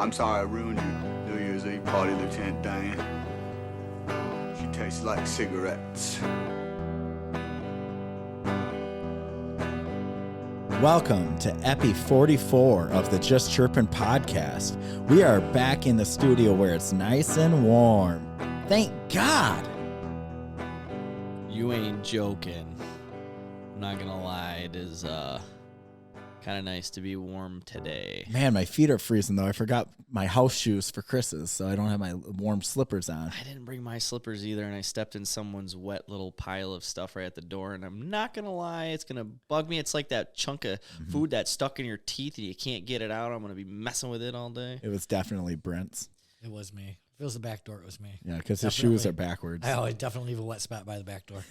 I'm sorry I ruined your New Year's Eve party, Lieutenant Dan. She tastes like cigarettes. Welcome to Epi 44 of the Just Chirpin Podcast. We are back in the studio where it's nice and warm. Thank God. You ain't joking. I'm not gonna lie, it is kind of nice to be warm today. Man, my feet are freezing though. I forgot my house shoes for Chris's, so I don't have my warm slippers on. I didn't bring my slippers either, and I stepped in someone's wet little pile of stuff right at the door, and I'm not gonna lie, it's gonna bug me. It's like that chunk of food that's stuck in your teeth and you can't get it out. I'm gonna be messing with it all day. It was definitely Brent's. It was me. If it was the back door, it was me. Yeah, because his shoes are backwards. I always definitely leave a wet spot by the back door.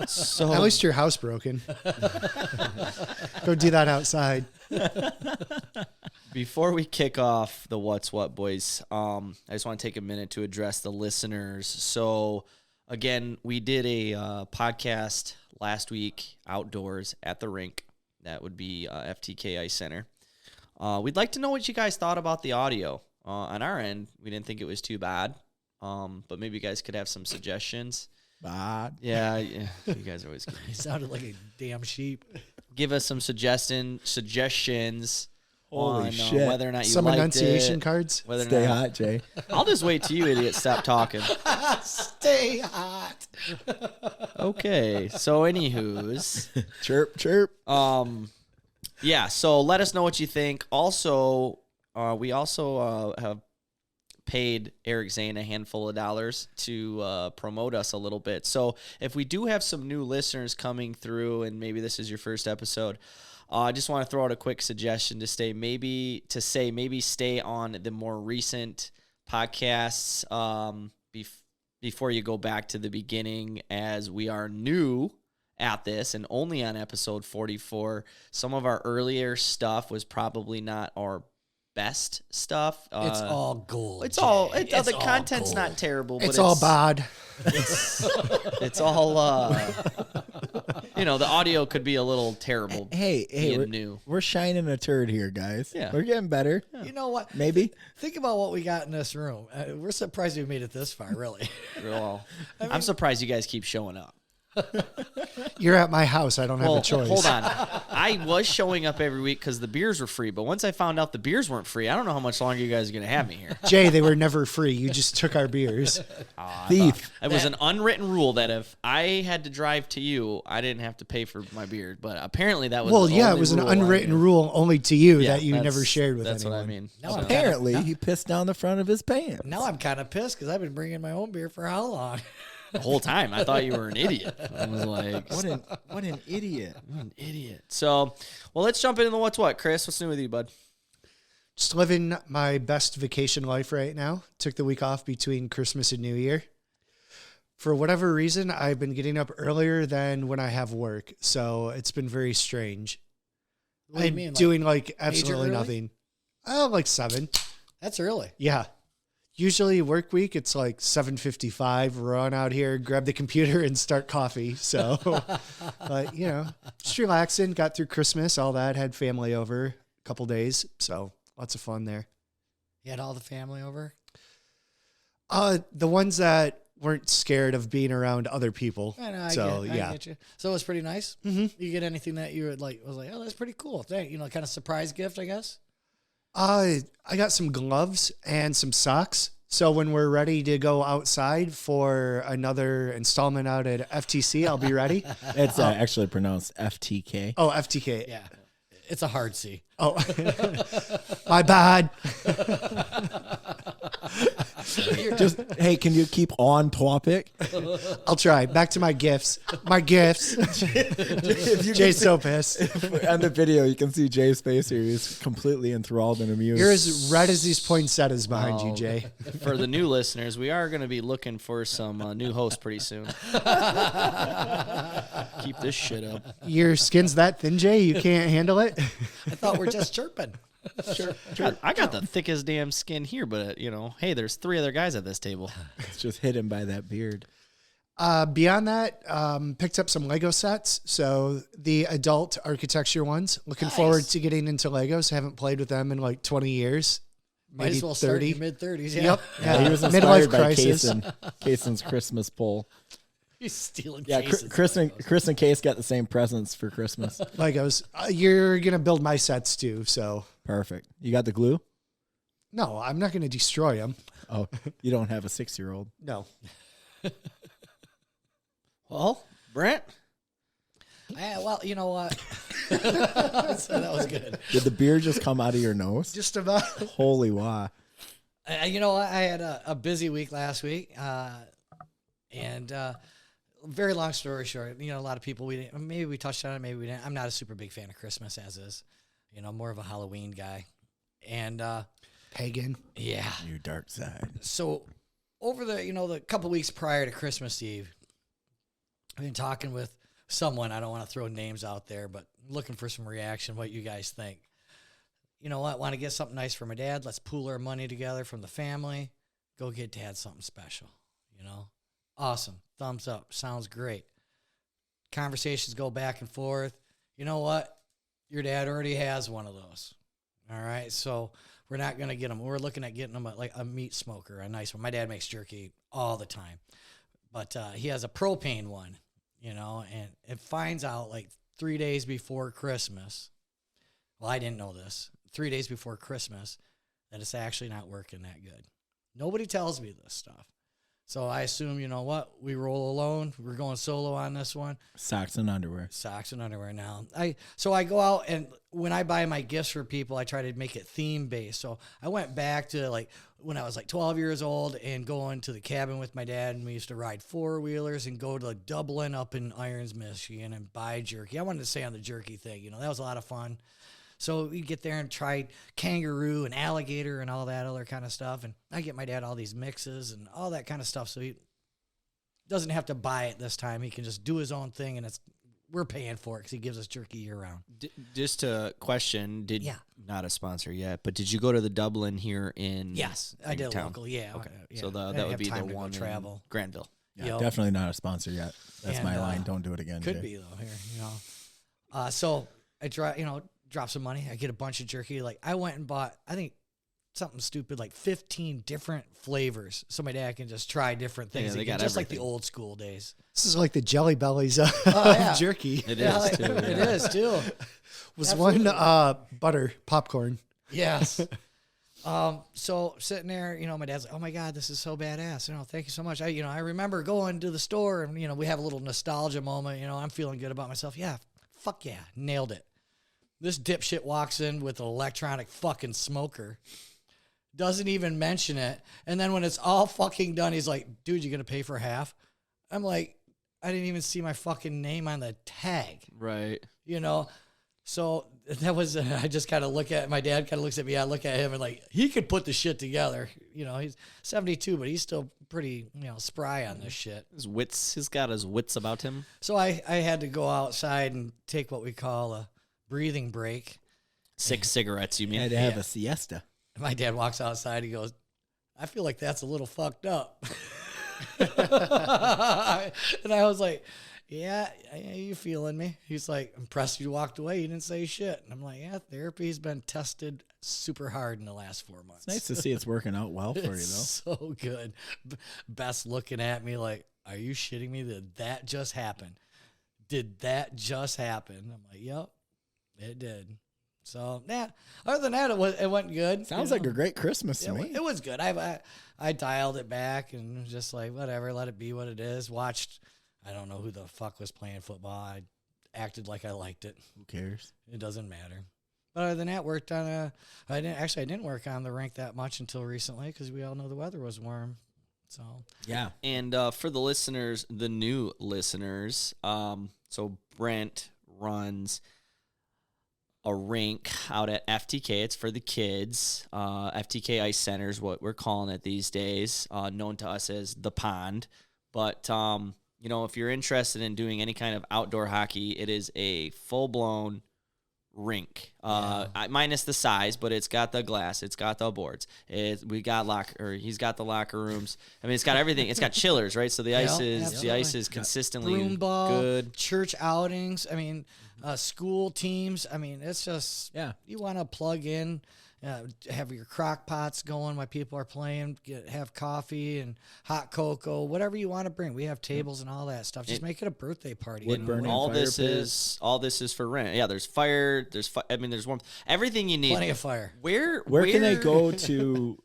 So At least your house broken. Go do that outside. before we kick off the What's What, boys, I just want to take a minute to address the listeners. So, again, we did a podcast last week outdoors at the rink. That would be FTK Ice Center. We'd like to know what you guys thought about the audio. On our end, we didn't think it was too bad, but maybe you guys could have some suggestions. Bad. Yeah, you guys are always good. He sounded like a damn sheep. Give us some suggestions Holy on shit. Whether or not you Some liked enunciation it, cards. Whether or Stay not, hot, Jay. I'll just wait till you idiots stop talking. Stay hot. Okay, so anywho's, Chirp, chirp. yeah. So let us know what you think. Also, we also have paid Eric Zane a handful of dollars to promote us a little bit. So if we do have some new listeners coming through, and maybe this is your first episode, I just want to throw out a quick suggestion to stay on the more recent podcasts before you go back to the beginning, as we are new at this and only on episode 44. Some of our earlier stuff was probably not our best stuff. It's all gold. It's all. Jay. The all content's gold. not terrible. But It's all bad. It's all. The audio could be a little terrible. Hey, being new. we're shining a turd here, guys. Yeah. We're getting better. You know what? Maybe. Think about what we got in this room. We're surprised we made it this far, really. Well, I'm surprised you guys keep showing up. You're at my house. I don't have a choice. Hold on. I was showing up every week because the beers were free, but once I found out the beers weren't free, I don't know how much longer you guys are going to have me here. Jay, they were never free. You just took our beers. Thief. It was an unwritten rule that if I had to drive to you, I didn't have to pay for my beer. But apparently that was Well, the yeah, it only was an rule I unwritten knew. rule only to you Yeah, that you never shared with That's anyone. what I mean. Now So- I'm Apparently, he pissed down the front of his pants. Now I'm kind of pissed because I've been bringing my own beer for how long? the whole time I thought you were an idiot. I was like, What an idiot. what an idiot. So, well, let's jump into the What's What. Chris, what's new with you, bud? Just living my best vacation life right now. Took the week off between Christmas and New Year. For whatever reason, I've been getting up earlier than when I have work, so it's been very strange. What do you I'm mean, like doing like absolutely early? nothing. Oh, like 7. That's early. Yeah. Usually work week, it's like 7:55, run out here, grab the computer and start coffee. So, but just relaxing, got through Christmas, all that, had family over a couple days. So lots of fun there. You had all the family over? The ones that weren't scared of being around other people. I know, I get you. So it was pretty nice. Mm-hmm. You get anything that you would like? Was like, oh, that's pretty cool. Thank kind of surprise gift, I guess. I got some gloves and some socks. So when we're ready to go outside for another installment out at FTC, I'll be ready. It's actually pronounced FTK. Oh, FTK. Yeah, it's a hard C. Oh, my bad. Hey, can you keep on topic? I'll try. Back to my gifts. My gifts. Jay's so pissed. On the video, you can see Jay's face here. He's completely enthralled and amused. You're as red as these poinsettias behind you, Jay. For the new listeners, we are going to be looking for some new hosts pretty soon. Keep this shit up. Your skin's that thin, Jay? You can't handle it? I thought we're just chirping. Sure. I got the thickest damn skin here, but hey, there's 3 other guys at this table. It's just hidden by that beard. Beyond that, picked up some Lego sets. So the adult architecture ones. Looking Nice. forward to getting into Legos. Haven't played with them in like 20 years. Might maybe as well start 30. in your mid-30s. Yeah. Yep. Yeah, he was Midlife inspired by crisis. Kason's Christmas poll. He's stealing Yeah, cases. Chris and Case got the same presents for Christmas. Legos. You're gonna build my sets too, so Perfect. You got the glue? no, I'm not gonna destroy them. Oh, you don't have a 6-year-old. No. Well, Brent, Well, you know what? So that was good. Did the beer just come out of your nose? Just about. Holy wow. You know, I had a busy week last week, and very long story short, you know, a lot of people maybe we touched on it, maybe we didn't. I'm not a super big fan of Christmas as is, you know, more of a Halloween guy, and Pagan. yeah. Your dark side. So over the couple weeks prior to Christmas Eve, I've been talking with someone. I don't want to throw names out there, but looking for some reaction. What you guys think? You know what? Want to get something nice for my dad? Let's pool our money together from the family. Go get dad something special. You know, awesome. Thumbs up. Sounds great. Conversations go back and forth. You know what? Your dad already has one of those. All right. So we're not going to get him. We're looking at getting him a meat smoker, a nice one. My dad makes jerky all the time, but he has a propane one, you know, and it finds out like 3 days before Christmas. Well, I didn't know this. 3 days before Christmas, that it's actually not working that good. Nobody tells me this stuff. So I assume, you know what, we roll alone. We're going solo on this one. Socks and underwear. Socks and underwear now. So I go out, and when I buy my gifts for people, I try to make it theme based. So I went back to like when I was like 12 years old and going to the cabin with my dad, and we used to ride 4-wheelers and go to like Dublin up in Irons, Michigan, and buy jerky. I wanted to stay on the jerky thing. You know, that was a lot of fun. So we get there and try kangaroo and alligator and all that other kind of stuff. And I get my dad all these mixes and all that kind of stuff. So he doesn't have to buy it this time. He can just do his own thing, and we're paying for it because he gives us jerky year round. just a question. Yeah. Not a sponsor yet, but did you go to the Dublin here in Yes, I did town? locally. Yeah. Okay. Yeah. So I that didn't would have be the time to go one travel. in Granville. Yeah, Yep. definitely not a sponsor yet. That's And, my line. Don't do it again. Could Jay. be though here, you know. So I drop some money. I get a bunch of jerky. Like I went and bought, I think something stupid like 15 different flavors, so my dad can just try different things. Yeah, they again, got just like everything. the old school days. This is like the Jelly Bellies of yeah. jerky. It Yeah, is too. it yeah. is too. Was Absolutely. one butter popcorn. Yes. So sitting there, you know, my dad's like, "Oh my God, this is so badass." You know, thank you so much. I remember going to the store, and you know, we have a little nostalgia moment. You know, I'm feeling good about myself. Yeah, fuck yeah, nailed it. This dipshit walks in with an electronic fucking smoker, doesn't even mention it, and then when it's all fucking done, he's like, "Dude, you gonna pay for half?" I'm like, I didn't even see my fucking name on the tag. Right. You know, so that was, I just kind of look at, my dad kind of looks at me, I look at him, and like, he could put the shit together. You know, he's 72, but he's still pretty, you know, spry on this shit. He's got his wits about him. So I had to go outside and take what we call a breathing break. 6 cigarettes, you mean? Had to have a siesta. My dad walks outside, he goes, "I feel like that's a little fucked up." And I was like, yeah, you feeling me? He's like, "Impressed you walked away. You didn't say shit." And I'm like, yeah, therapy's been tested super hard in the last 4 months. It's nice to see it's working out well for you, though. It's so good. Best looking at me like, "Are you shitting me? Did that just happen? Did that just happen?" I'm like, "Yep, it did." So yeah. Other than that, it went good. Sounds you like know? a great Christmas to me. It was good. I dialed it back and was just like, whatever, let it be what it is. Watched, I don't know who the fuck was playing football. I acted like I liked it. Who cares? It doesn't matter. But other than that, worked on I didn't work on the rink that much until recently because we all know the weather was warm. So Yeah. And for the listeners, the new listeners, so Brent runs a rink out at FTK. It's for the kids. FTK Ice Center is what we're calling it these days, known to us as the Pond. But, you know, if you're interested in doing any kind of outdoor hockey, it is a full-blown rink, minus the size, but it's got the glass, it's got the boards, he's got the locker rooms. I mean, it's got everything. It's got chillers, right? So the ice is consistently broom ball, good. church outings. I mean, school teams. I mean, it's just, Yeah. you want to plug in Have your crock pots going while people are playing. Have coffee and hot cocoa, whatever you want to bring. We have tables and all that stuff. Just make it a birthday party. Wood burning. All fire this pit. is for rent. Yeah, there's fire. There's there's warmth. Everything you need. Plenty of fire. Where Where can they go to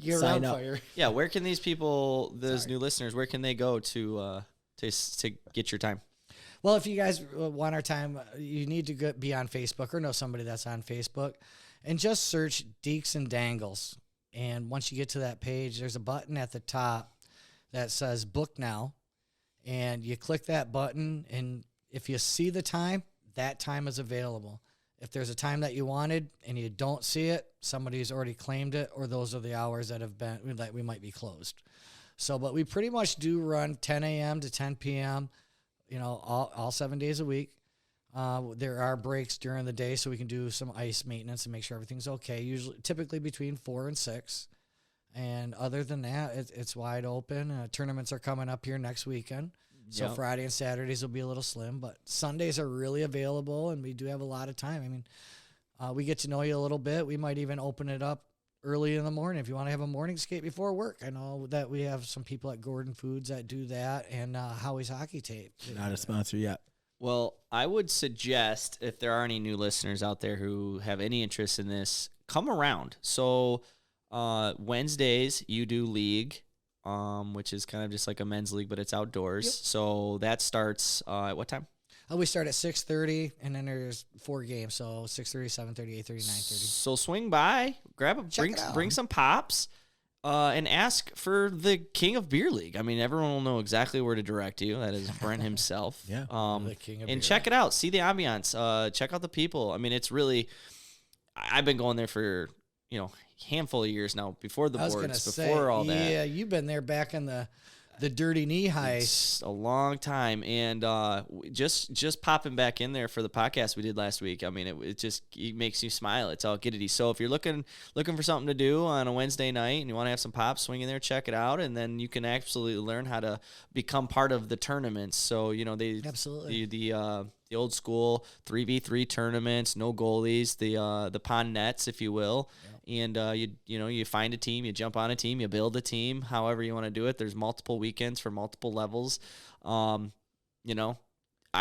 Year sign round up? fire. Yeah, where can these people, those new listeners, where can they go to get your time? Well, if you guys want our time, you need to be on Facebook or know somebody that's on Facebook, and just search Deeks and Dangles. And once you get to that page, there's a button at the top that says Book Now, and you click that button, and if you see the time, that time is available. If there's a time that you wanted and you don't see it, somebody's already claimed it, or those are the hours that we might be closed. So, but we pretty much do run 10 a.m. to 10 p.m., all 7 days a week. There are breaks during the day so we can do some ice maintenance and make sure everything's okay. Typically between 4 and 6. And other than that, it's wide open. Tournaments are coming up here next weekend. So Yep. Friday and Saturdays will be a little slim, but Sundays are really available, and we do have a lot of time. I mean, we get to know you a little bit. We might even open it up early in the morning if you want to have a morning skate before work. I know that we have some people at Gordon Foods that do that, and Howie's Hockey Tape. Not a sponsor yet. Well, I would suggest if there are any new listeners out there who have any interest in this, come around. So Wednesdays you do league, which is kind of just like a men's league, but it's outdoors. Yep. So that starts at what time? We start at 6:30, and then there's 4 games. So 6:30, 7:30, 8:30, 9:30. So swing by, Check it out. bring some pops, and ask for the king of beer league. I mean, everyone will know exactly where to direct you. That is Brent himself. Yeah. The king of And beer. check it out. See the ambiance. Check out the people. I mean, it's really. I've been going there for handful of years now. Before the I was gonna boards, say, before all that. yeah, you've been there back in the dirty knee high. It's a long time, and just popping back in there for the podcast we did last week. I mean, it makes you smile. It's all giddity. So if you're looking for something to do on a Wednesday night and you want to have some pops, swing in there, check it out, and then you can absolutely learn how to become part of the tournaments. So Absolutely. the old school 3v3 tournaments, no goalies, the pond nets, if you will. And you find a team, you jump on a team, you build a team, however you want to do it. There's multiple weekends for multiple levels. I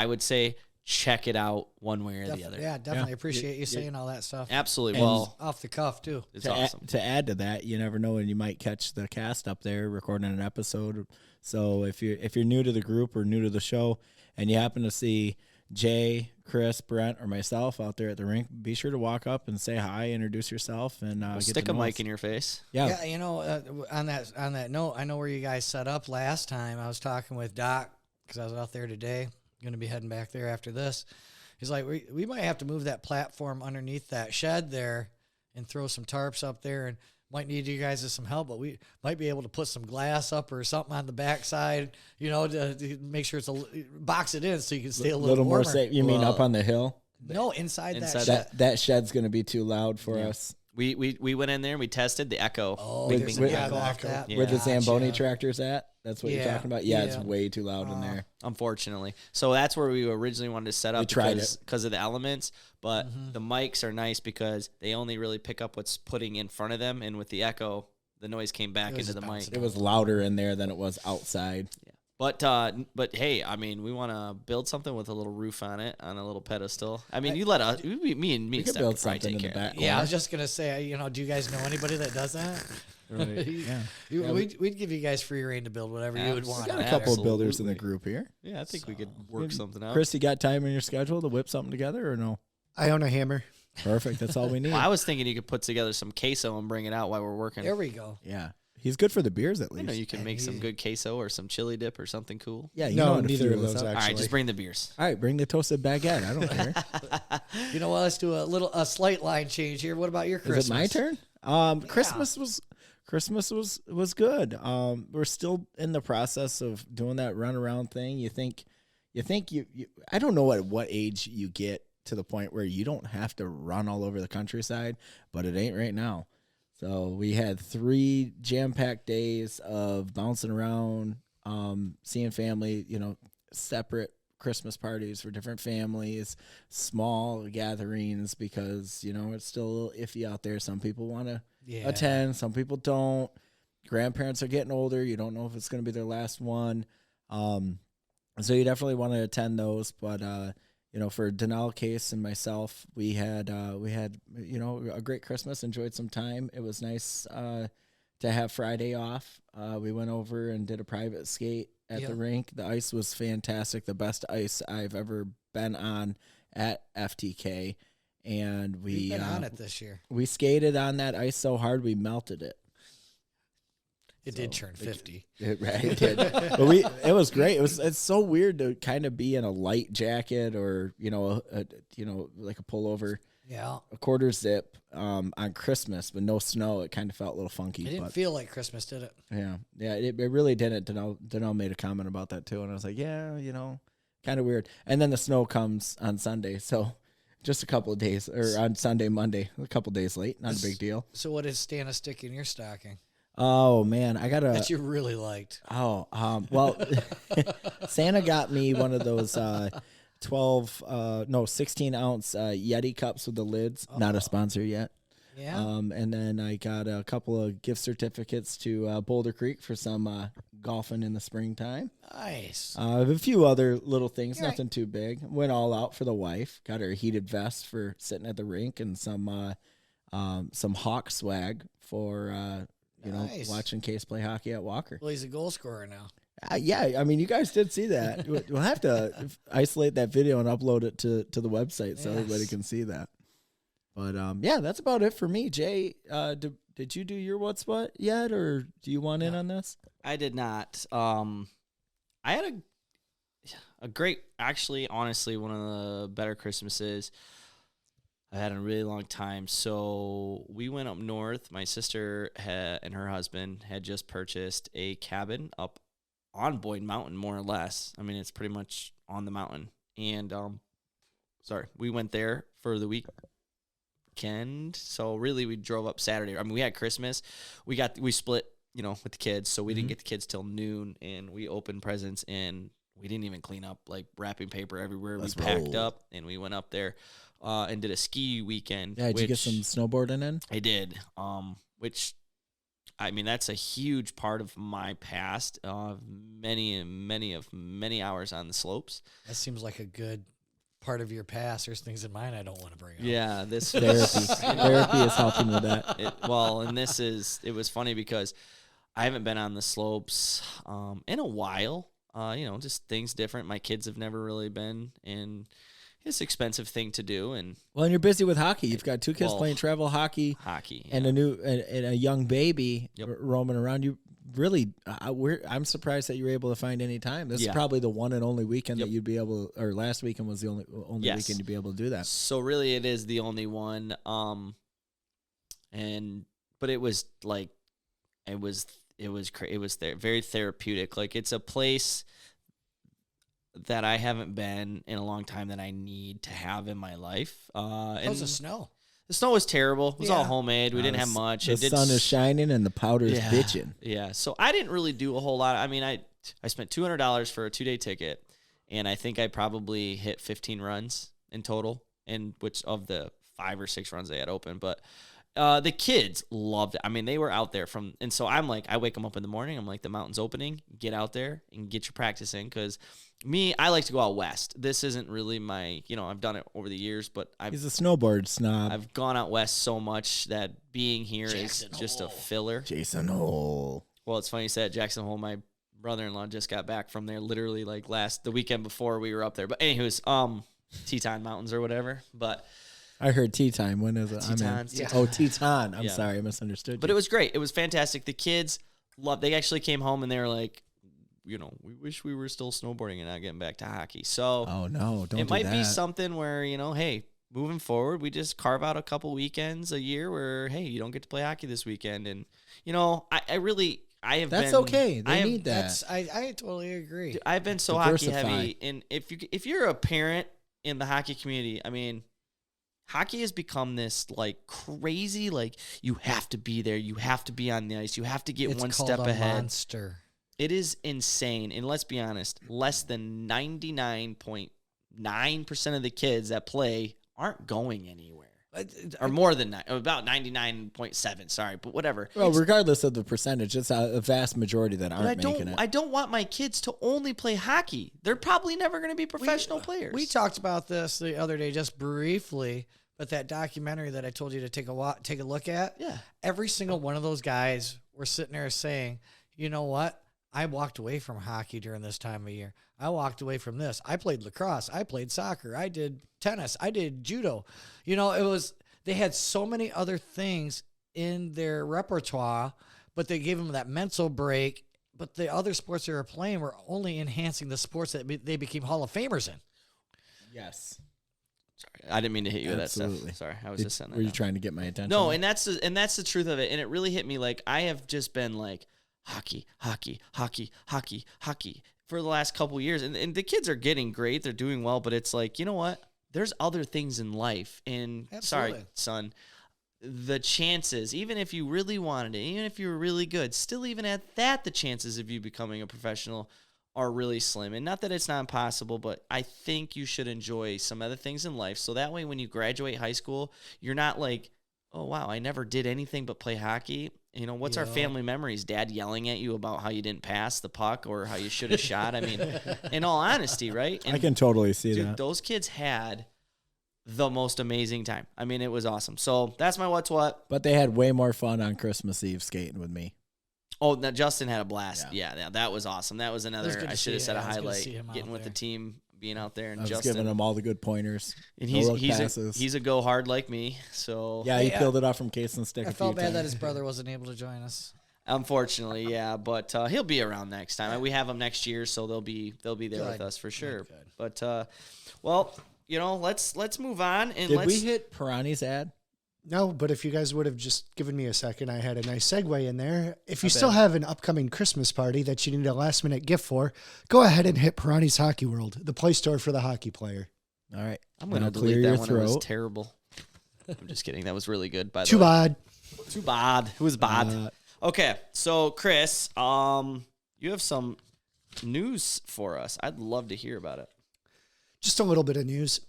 would say check it out one way or the other. Yeah, definitely appreciate you saying all that stuff. Absolutely. And Well, Off the cuff too. it's awesome. To add to that, you never know when you might catch the cast up there recording an episode. So if you're new to the group or new to the show, and you happen to see Jay, Chris, Brent, or myself out there at the rink, be sure to walk up and say hi, introduce yourself, and We'll get stick to a know mic us. in your face. Yeah. Yeah, on that note, I know where you guys set up last time. I was talking with Doc because I was out there today. Going to be heading back there after this. He's like, we might have to move that platform underneath that shed there and throw some tarps up there, and might need you guys' some help, but we might be able to put some glass up or something on the backside, to make sure box it in so you can stay a little more warmer. safe. You mean up on the hill? No, inside that Inside shed. That shed's going to be too loud for us. We went in there and we tested the echo. Oh, With- there's with- some echo Yeah, off the that. Yeah. Where the Gotcha. Zamboni tractor's at? That's what you're Yeah. talking about? Yeah, it's Yeah. way too loud in there. Unfortunately. So that's where we originally wanted to set up We tried because of the elements, but the mics are nice because they only really pick up what's putting in front of them, and with the echo, the noise came back It was into the just mic. bouncing. It was louder in there than it was outside. But hey, I mean, we want to build something with a little roof on it, on a little pedestal. I mean, you let us, me and could Steph build could probably something take in the care of back. it. Yeah, I was just gonna say, do you guys know anybody that does that? Yeah. We'd give you guys free reign to build whatever you would want. Got out a there. couple of builders in the Absolutely. group here. Yeah, I think we could work something out. Chris, you got time in your schedule to whip something together or no? I own a hammer. Perfect. That's all we need. Well, I was thinking you could put together some queso and bring it out while we're working. There we go. Yeah. He's good for the beers at I least. know you can make some good queso or some chili dip or something cool. Yeah, you No, know how to neither fuel of us those, up. All actually. right, just bring the beers. All right, bring the toasted baguette. I don't care. You know what? Let's do a slight line change here. What about your Christmas? Is it my turn? Christmas was good. We're still in the process of doing that runaround thing. You think you I don't know at what age you get to the point where you don't have to run all over the countryside, but it ain't right now. So we had 3 jam-packed days of bouncing around, seeing family, separate Christmas parties for different families, small gatherings, because, you know, it's still a little iffy out there. Some people want to attend, some people don't. Grandparents are getting older. You don't know if it's going to be their last one. So you definitely want to attend those. But, you know, for Danelle, Case, and myself, we had, you know, a great Christmas, enjoyed some time. It was nice to have Friday off. We went over and did a private skate at the rink. The ice was fantastic, the best ice I've ever been on at FTK. And we've been on it this year. We skated on that ice so hard we melted it. It did turn 50. It did. But it was great. It's so weird to kind of be in a light jacket or, you know, like a pullover. Yeah. A quarter zip on Christmas, but no snow. It kind of felt a little funky. It didn't feel like Christmas, did it? Yeah. Yeah, it really didn't. Danelle made a comment about that too, and I was like, yeah, you know, kind of weird. And then the snow comes on Sunday, so just a couple of days, or on Sunday, Monday, a couple of days late. Not a big deal. So what did Santa stick in your stocking? Oh man, I got that you really liked. Oh, well, Santa got me one of those 16 ounce Yeti cups with the lids. Not a sponsor yet. Yeah. And then I got a couple of gift certificates to Boulder Creek for some golfing in the springtime. Nice. A few other little things, nothing too big. Went all out for the wife. Got her a heated vest for sitting at the rink, and some Hawk swag for watching Case play hockey at Walker. Well, he's a goal scorer now. Yeah, I mean, you guys did see that. We'll have to isolate that video and upload it to the website so everybody can see that. But yeah, that's about it for me. Jay, did you do your what's what yet, or do you want in on this? I did not. I had a great, actually, honestly, one of the better Christmases I had in a really long time. So we went up north. My sister and her husband had just purchased a cabin up on Boyd Mountain, more or less. I mean, it's pretty much on the mountain. And we went there for the weekend. So really, we drove up Saturday. I mean, we had Christmas. We split, you know, with the kids. So we didn't get the kids till noon, and we opened presents, and we didn't even clean up, like wrapping paper everywhere. We packed up and we went up there and did a ski weekend. Yeah, did you get some snowboarding in? I did. Which, I mean, that's a huge part of my past. Many hours on the slopes. That seems like a good part of your past. There's things in mine I don't want to bring up. Yeah, this therapy is helping with that. It was funny because I haven't been on the slopes in a while. You know, just things different. My kids have never really been, and it's an expensive thing to do. And you're busy with hockey. You've got two kids playing travel hockey, and a young baby roaming around. You really, I'm surprised that you were able to find any time. This is probably the one and only weekend that you'd be able, or last weekend was the only weekend you'd be able to do that. So really, it is the only one. But it was like, it was very therapeutic. Like, it's a place that I haven't been in a long time that I need to have in my life. How's the snow? The snow was terrible. It was all homemade. We didn't have much. The sun is shining and the powder is bitching. Yeah. So I didn't really do a whole lot. I mean, I spent $200 for a 2-day ticket, and I think I probably hit 15 runs in total, and which of the 5 or 6 runs they had open. But the kids loved it. I mean, they were out there and so I'm like, I wake them up in the morning. I'm like, the mountain's opening. Get out there and get your practice in, because I like to go out west. This isn't really my, I've done it over the years, but he's a snowboard snob. I've gone out west so much that being here is just a filler. Jason Hole. Well, it's funny you said Jackson Hole. My brother-in-law just got back from there literally like the weekend before we were up there. But anyways, Teton Mountains or whatever. But I heard tea time. When is it? Teton. Oh, Teton. I'm sorry, I misunderstood you. But it was great. It was fantastic. The kids loved. They actually came home and they were like, we wish we were still snowboarding and not getting back to hockey. So, oh no, don't. It might be something where hey, moving forward, we just carve out a couple weekends a year where you don't get to play hockey this weekend, and I have. That's okay. They need that. I totally agree. Dude, I've been so hockey heavy, and if you're a parent in the hockey community, I mean, hockey has become this like crazy, like you have to be there, you have to be on the ice, you have to get one step ahead. Monster. It is insane. And let's be honest, less than 99.9% of the kids that play aren't going anywhere. Or more than that, about 99.7, sorry, but whatever. Well, regardless of the percentage, it's a vast majority that aren't making it. I don't want my kids to only play hockey. They're probably never going to be professional players. We talked about this the other day just briefly, but that documentary that I told you to take a look at, Yeah. every single one of those guys were sitting there saying, you know what? I walked away from hockey during this time of year. I walked away from this. I played lacrosse. I played soccer. I did tennis. I did judo. You know, they had so many other things in their repertoire, but they gave them that mental break. But the other sports they were playing were only enhancing the sports that they became Hall of Famers in. Yes. Sorry, I didn't mean to hit you with that Absolutely. stuff. Sorry, I was just saying that. Were you down. trying to get my attention? No, and that's the truth of it. And it really hit me. Like, I have just been like, hockey for the last couple years. And the kids are getting great. They're doing well. But it's like, you know what? There's other things in life. And Absolutely. sorry, son, the chances, even if you really wanted it, even if you were really good, still even at that, the chances of you becoming a professional are really slim. And not that it's not impossible, but I think you should enjoy some other things in life. So that way, when you graduate high school, you're not like, oh, wow, I never did anything but play hockey. You know, what's our family memories? Dad yelling at you about how you didn't pass the puck or how you should have shot. I mean, in all honesty, right? And I can totally see dude, that. those kids had the most amazing time. I mean, it was awesome. So that's my what's what. But they had way more fun on Christmas Eve skating with me. Oh, now Justin had a blast. Yeah, that was awesome. That was another, good to I should have see- said a yeah, it was good to highlight, see him out getting with the there. team, being out there. And I was Justin, giving them all the good pointers. and No look passes. he's a go hard like me. So Yeah, he Hey, peeled it off from case and stick I a few felt bad that times. his brother wasn't able to join us. unfortunately, yeah, but he'll be around next time. We have him next year, so they'll be there with us for sure. Good. But well, you know, let's move on and Did let's we hit Pirani's ad? No, but if you guys would have just given me a second, I had a nice segue in there. If you still have an upcoming Christmas party that you need a last minute gift for, go ahead and hit Pirani's Hockey World, the play store for the hockey player. All right. I'm going to Now delete clear that your one. It was throat. terrible. I'm just kidding. That was really good. By the Too way. bad. Too bad. It was bad. Okay, so Chris, you have some news for us. I'd love to hear about it. Just a little bit of news.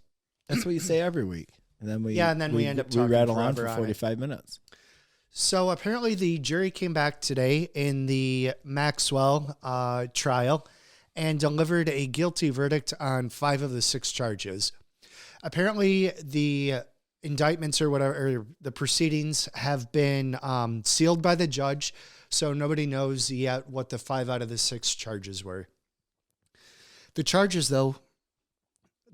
That's what you say every week. And then we end up talking rattle on forever for on it. 45 minutes. So apparently the jury came back today in the Maxwell trial and delivered a guilty verdict on 5 of the 6 charges. Apparently the indictments or whatever, or the proceedings have been sealed by the judge, so nobody knows yet what the 5 out of the 6 charges were. The charges, though,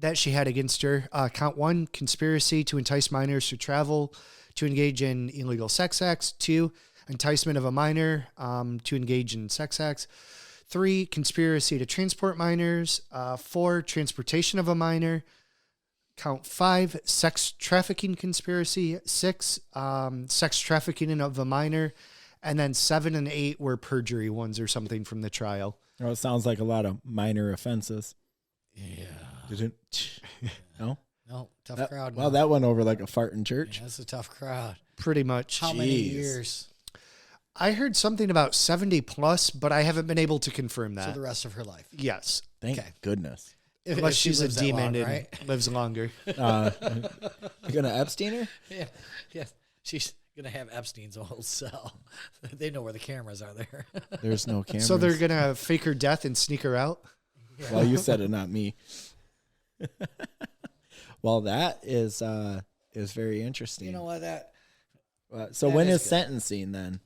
that she had against her, count 1, conspiracy to entice minors to travel to engage in illegal sex acts. 2, enticement of a minor to engage in sex acts. 3, conspiracy to transport minors. 4, transportation of a minor. Count 5, sex trafficking conspiracy. 6, sex trafficking of a minor. And then 7 and 8 were perjury ones or something from the trial. Oh, it sounds like a lot of minor offenses. Yeah. No? No, tough crowd. Well, no. that went over like a fart in church. Yeah, that's a tough crowd. Pretty much. How many Jeez. years? I heard something about 70 plus, but I haven't been able to confirm that. So the rest of her life. Yes. Thank Okay. goodness. Unless If she she's a lives that long, demon and right? lives longer. You gonna Epstein her? Yeah. She's gonna have Epstein's old cell. They know where the cameras are there. There's no cameras. So they're going to fake her death and sneak her out? Well, you said it, not me. Well, that is very interesting. You know what? So that when is is good. sentencing then?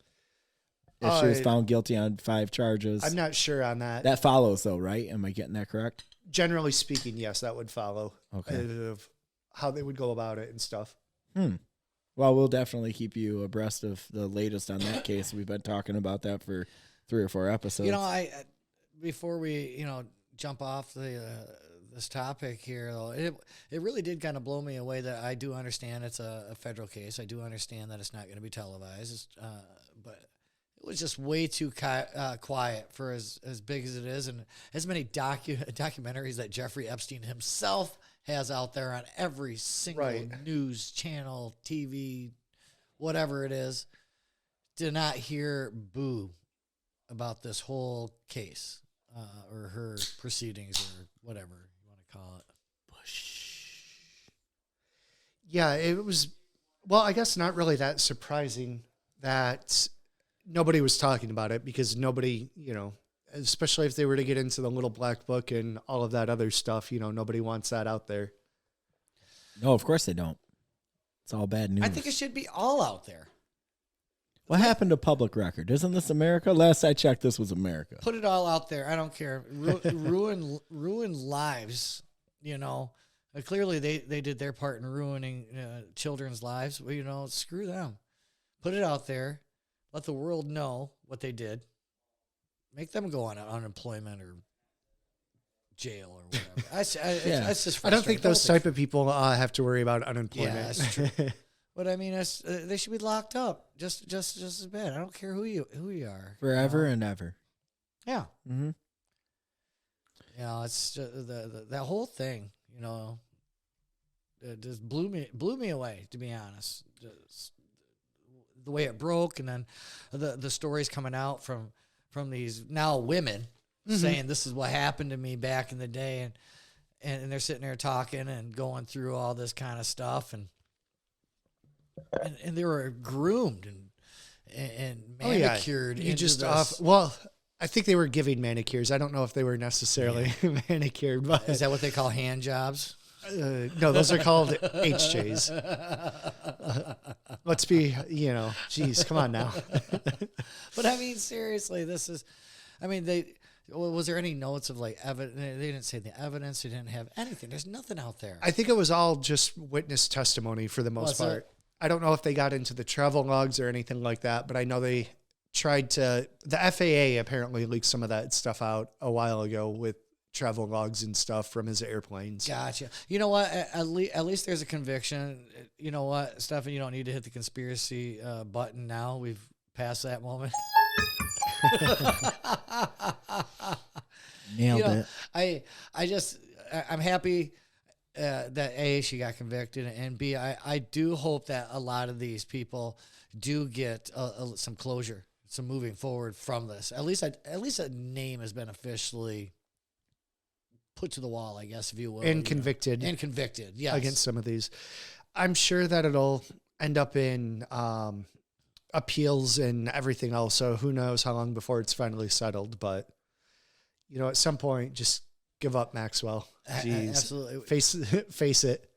If she was found guilty on 5 charges, I'm not sure on that. that follows though, right? Am I getting that correct? Generally speaking, yes, that would follow. Okay. Of how they would go about it and stuff. Well, we'll definitely keep you abreast of the latest on that case. We've been talking about that for 3 or 4 episodes. You know, before we jump off this topic here, though, it really did kind of blow me away that I do understand it's a federal case. I do understand that it's not going to be televised, but it was just way too quiet for as big as it is, and as many documentaries that Jeffrey Epstein himself has out there on every single news channel, TV, whatever it is. Did not hear boo about this whole case or her proceedings or whatever you want to call it? Yeah, it was, well, I guess not really that surprising that nobody was talking about it because nobody, especially if they were to get into the little black book and all of that other stuff, nobody wants that out there. No, of course they don't. It's all bad news. I think it should be all out there. What happened to public record? Isn't this America? Last I checked, this was America. Put it all out there. I don't care. Ruin lives, Clearly, they did their part in ruining children's lives. Well, screw them. Put it out there. Let the world know what they did. Make them go on unemployment or jail or whatever. That's just I don't think frustrating. those type of people have to worry about unemployment. Yeah, that's true. But I mean, they should be locked up just as bad. I don't care who you are. Forever and ever. Yeah. Mm-hmm. It's just that whole thing. It just blew me away, to be honest. Just the way it broke, and then the stories coming out from these now women saying this is what happened to me back in the day, and they're sitting there talking and going through all this kind of stuff, and they were groomed and manicured. You just off. Well, I think they were giving manicures. I don't know if they were necessarily manicured, but is that what they call hand jobs? No, those are called HJs. Let's be, geez, come on now. But I mean, seriously, was there any notes of like evidence? They didn't say the evidence. They didn't have anything. There's nothing out there. I think it was all just witness testimony for the most part. I don't know if they got into the travel logs or anything like that, but I know they tried to. The FAA apparently leaked some of that stuff out a while ago with travel logs and stuff from his airplanes. Gotcha. You know what? At least there's a conviction. You know what, Stephan? You don't need to hit the conspiracy button now. We've passed that moment. Nailed it. I'm happy that A, she got convicted, and B, I do hope that a lot of these people do get some closure, some moving forward from this. At least a name has been officially put to the wall, I guess, if you will. And convicted. And convicted, yes. Against some of these. I'm sure that it'll end up in appeals and everything else. So who knows how long before it's finally settled. But, at some point, just give up, Maxwell. Jeez. Absolutely. Face it.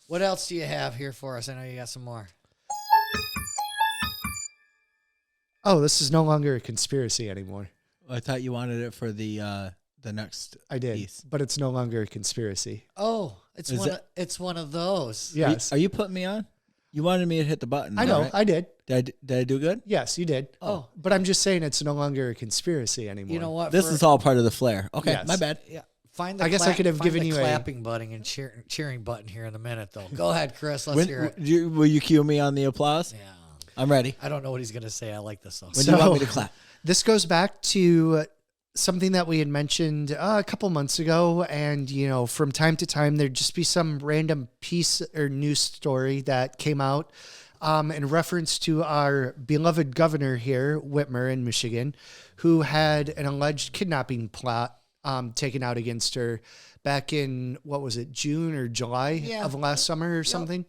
What else do you have here for us? I know you got some more. Oh, this is no longer a conspiracy anymore. I thought you wanted it for the next I did, piece. but it's no longer a conspiracy. Oh, it's one of those. Yes. Are you putting me on? You wanted me to hit the button. I know. Right? I did. Did I do good? Yes, you did. Oh. But I'm just saying it's no longer a conspiracy anymore. You know what? This is all part of the flair. Okay, Yes. my bad. Yeah. Find the I guess I could have given you a clapping button and cheering button here in a minute, though. Go ahead, Chris. Let's hear it. Will you cue me on the applause? Yeah. I'm ready. I don't know what he's going to say. I like this song. When do you want me to clap? This goes back to something that we had mentioned a couple months ago. And, from time to time, there'd just be some random piece or news story that came out in reference to our beloved governor here, Whitmer in Michigan, who had an alleged kidnapping plot taken out against her back in, what was it, June or July of last summer or something.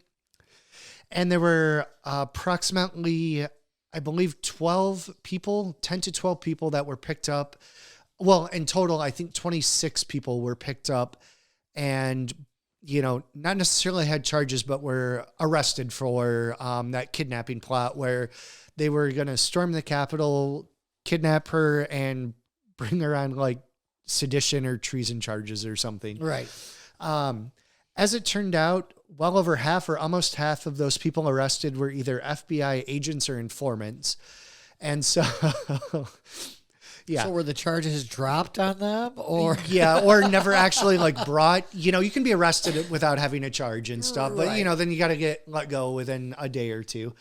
And there were approximately, I believe, 10 to 12 people that were picked up. Well, in total, I think 26 people were picked up and, not necessarily had charges, but were arrested for that kidnapping plot where they were going to storm the Capitol, kidnap her, and bring her on like sedition or treason charges or something. Right. As it turned out, well over half or almost half of those people arrested were either FBI agents or informants. And so, yeah. So were the charges dropped on them or? Yeah, or never actually brought, you can be arrested without having a charge and stuff, but Right. Then you got to get let go within a day or two.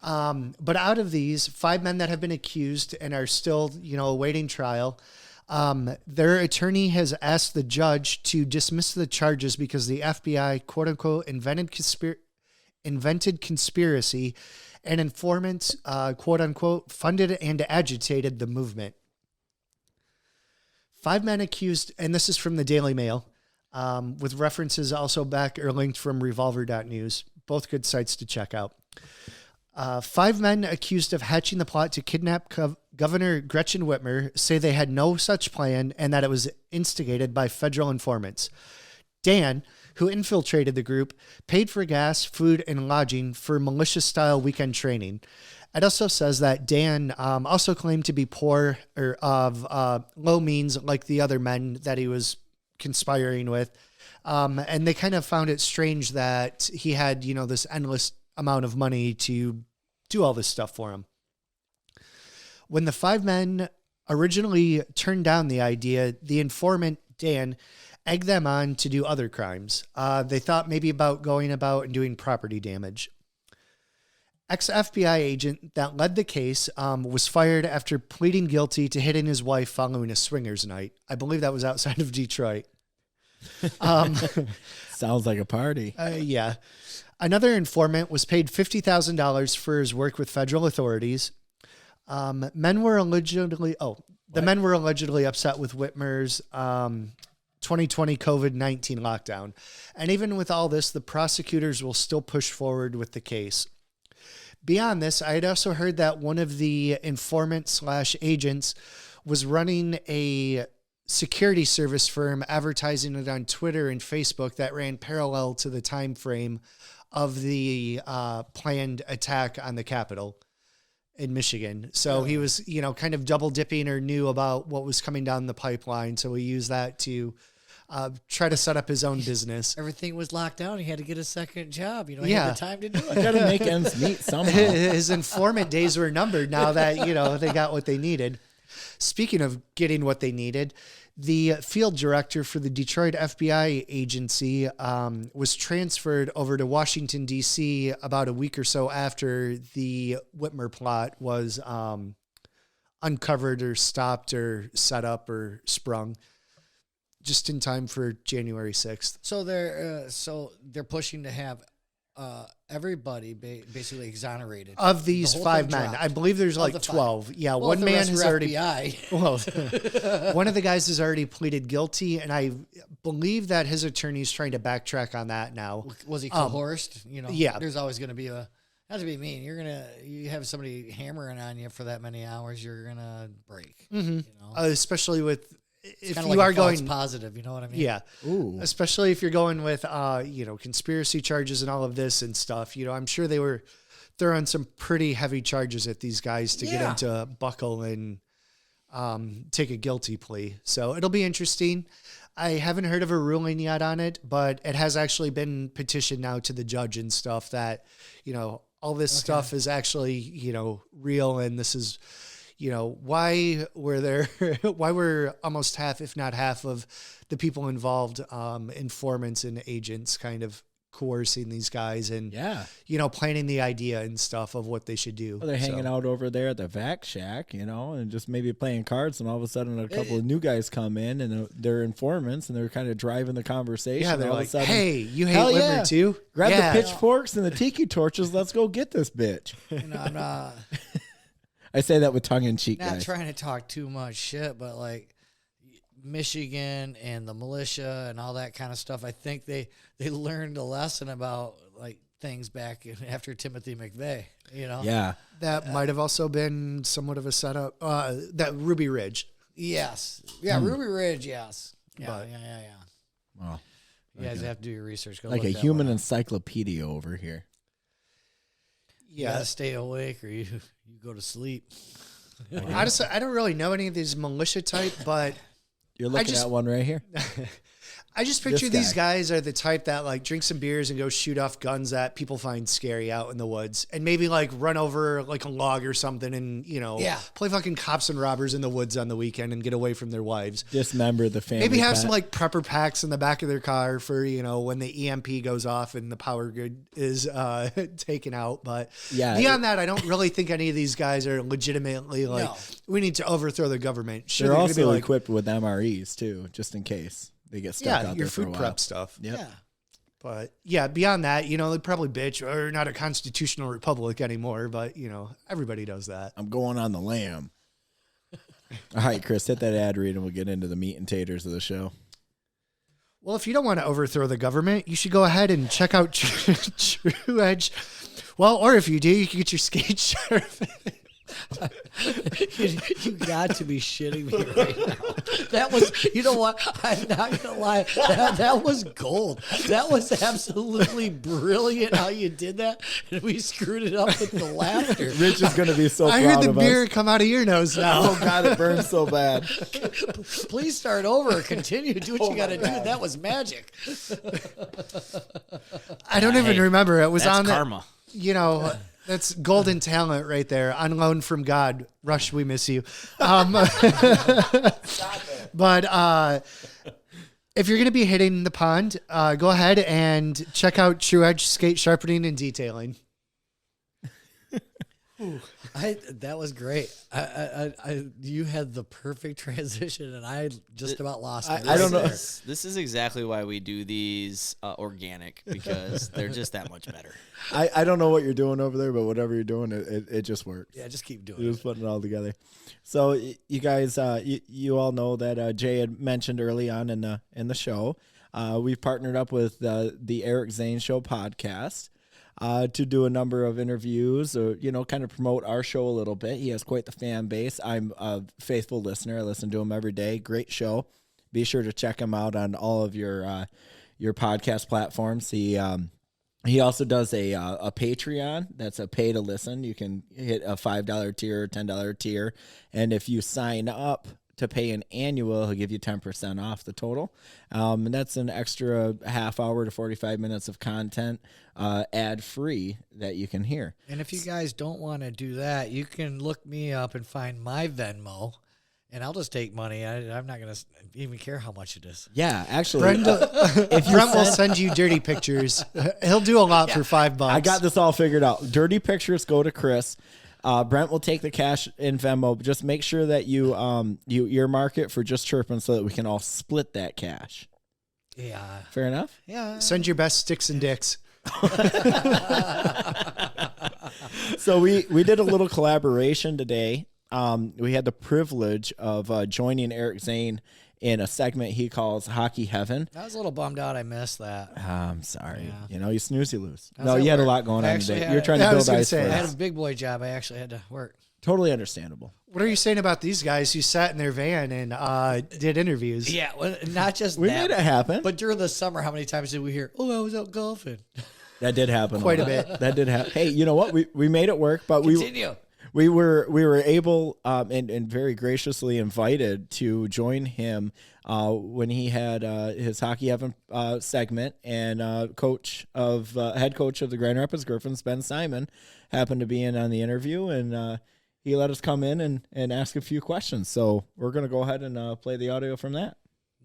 But out of these 5 men that have been accused and are still, awaiting trial, their attorney has asked the judge to dismiss the charges because the FBI, quote unquote, invented conspiracy and informants, quote unquote, funded and agitated the movement. 5 men accused, and this is from the Daily Mail, with references also back or linked from revolver.news. Both good sites to check out. 5 men accused of hatching the plot to kidnap Governor Gretchen Whitmer say they had no such plan and that it was instigated by federal informants. Dan, who infiltrated the group, paid for gas, food, and lodging for militia-style weekend training. It also says that Dan also claimed to be poor or of low means like the other men that he was conspiring with. And they kind of found it strange that he had, this endless amount of money to do all this stuff for him. When the 5 men originally turned down the idea, the informant, Dan, egged them on to do other crimes. They thought maybe about going about and doing property damage. Ex-FBI agent that led the case was fired after pleading guilty to hitting his wife following a swingers night. I believe that was outside of Detroit. Sounds like a party. Yeah. Another informant was paid $50,000 for his work with federal authorities. The men were allegedly upset with Whitmer's 2020 COVID-19 lockdown. And even with all this, the prosecutors will still push forward with the case. Beyond this, I had also heard that one of the informant/agents was running a security service firm advertising it on Twitter and Facebook that ran parallel to the time frame of the planned attack on the Capitol in Michigan. So he was, kind of double dipping or knew about what was coming down the pipeline. So he used that to try to set up his own business. Everything was locked down. He had to get a second job. He Yeah. had the time to do it. Got to make ends meet somehow. His informant days were numbered now that, they got what they needed. Speaking of getting what they needed, the field director for the Detroit FBI agency was transferred over to Washington, D.C. about a week or so after the Whitmer plot was uncovered or stopped or set up or sprung, just in time for January 6th. So they're pushing to have everybody basically exonerated Of these The whole 5 thing men, dropped. I believe there's Of like the 12. Yeah, Well, one the man rest has were already... FBI. Well, one of the guys has already pleaded guilty, and I believe that his attorney's trying to backtrack on that now. Was he coerced? yeah. There's always going to be not to be mean. You have somebody hammering on you for that many hours, you're gonna break. Mm-hmm. Especially with if Kind you of like are a false going positive, you know what I mean? Yeah. Ooh. Especially if you're going with, conspiracy charges and all of this and stuff. I'm sure they were throwing some pretty heavy charges at these guys to get them to buckle and take a guilty plea. So it'll be interesting. I haven't heard of a ruling yet on it, but it has actually been petitioned now to the judge and stuff that, all this stuff is actually, real. And this is, why were almost half, if not half of the people involved, informants and agents kind of coercing these guys and, planning the idea and stuff of what they should do. Well, they're hanging out over there at the Vac Shack, and just maybe playing cards, and all of a sudden a couple of new guys come in, and they're informants, and they're kind of driving the conversation. Yeah, they're all like, of a sudden, hey, you hate hell Whitmer too? Grab the pitchforks and the tiki torches. Let's go get this bitch. I'm not I say that with tongue in cheek, guys. trying to talk too much shit, but like Michigan and the militia and all that kind of stuff, I think they learned a lesson about like things back after Timothy McVeigh, Yeah. That might have also been somewhat of a setup. That Ruby Ridge. Yes. Yeah, Ruby Ridge, yes. Yeah, But- yeah. Well, You guys have to do your research. Go like look a that human one up. encyclopedia over here. You gotta stay awake or you go to sleep. Honestly, I don't really know any of these militia type, but You're looking at one right here. I just picture This these guys are the type that like drink some beers and go shoot off guns that people find scary out in the woods, and maybe like run over like a log or something, and play fucking cops and robbers in the woods on the weekend and get away from their wives. Dismember the family. Maybe have pet. some like prepper packs in the back of their car for when the EMP goes off and the power grid is taken out. But beyond that, I don't really think any of these guys are legitimately like we need to overthrow the government. Sure, They're gonna also be like, equipped with MREs too, just in case they get stuck out your there for a food while. prep stuff. Yep. Yeah. But beyond that, they'd probably bitch, we're not a constitutional republic anymore, but everybody does that. I'm going on the lam. All right, Chris, hit that ad read and we'll get into the meat and taters of the show. Well, if you don't want to overthrow the government, you should go ahead and check out True Edge. Well, or if you do, you can get your skate sharpened. You got to be shitting me right now. That was, you know what? I'm not gonna lie. That was gold. That was absolutely brilliant how you did that, and we screwed it up with the laughter. Rich is going to be so I proud heard the of beer us. come out of your nose now. Oh, God, it burns so bad. Please start over. Continue. Do what you got to do. That was magic. I don't even remember. It was That's on karma. You know, that's golden talent right there. On loan from God. Rush, we miss you. But if you're going to be hitting the pond, go ahead and check out True Edge Skate Sharpening and Detailing. That was great. You had the perfect transition, and I just about lost it. I don't know. This is exactly why we do these organic, because they're just that much better. I don't know what you're doing over there, but whatever you're doing, it just works. Yeah, just keep doing You're it. just putting it all together. So you guys, you all know that Jay had mentioned early on in the show, we've partnered up with the Eric Zane Podcast to do a number of interviews, or kind of promote our show a little bit. He has quite the fan base. I'm a faithful listener. I listen to him every day. Great show. Be sure to check him out on all of your podcast platforms. He also does a Patreon. That's a pay to listen. You can hit a $5 tier or $10 tier. And if you sign up to pay an annual, he'll give you 10% off the total. And that's an extra half hour to 45 minutes of content, ad free, that you can hear. And if you guys don't want to do that, you can look me up and find my Venmo, and I'll just take money. I'm not going to even care how much it is. Yeah, actually, Brent will send you dirty pictures. He'll do a lot for $5. I got this all figured out. Dirty pictures go to Chris. Brent will take the cash in Venmo. But just make sure that you earmark it for Just Chirpin so that we can all split that cash. Yeah. Fair enough? Yeah. Send your best sticks and dicks. So we did a little collaboration today. We had the privilege of joining Eric Zane in a segment he calls Hockey Heaven. I was a little bummed out I missed that. I'm sorry. Yeah. You snooze, you lose. How's No, that you had a work? lot going I on actually today. had- You're trying to Yeah, I was build gonna ice say, for I had us. a big boy job. I actually had to work. Totally understandable. What are you saying about these guys who sat in their van and did interviews? Yeah, well, not just We that, made it happen. but during the summer, how many times did we hear, "Oh, I was out golfing"? That did happen. Quite a lot. bit. That did happen. Hey, you know what? We made it work, but Continue. we were able and very graciously invited to join him when he had his Hockey Heaven segment, and head coach of the Grand Rapids Griffins, Ben Simon, happened to be in on the interview, and he let us come in and ask a few questions. So we're going to go ahead and play the audio from that.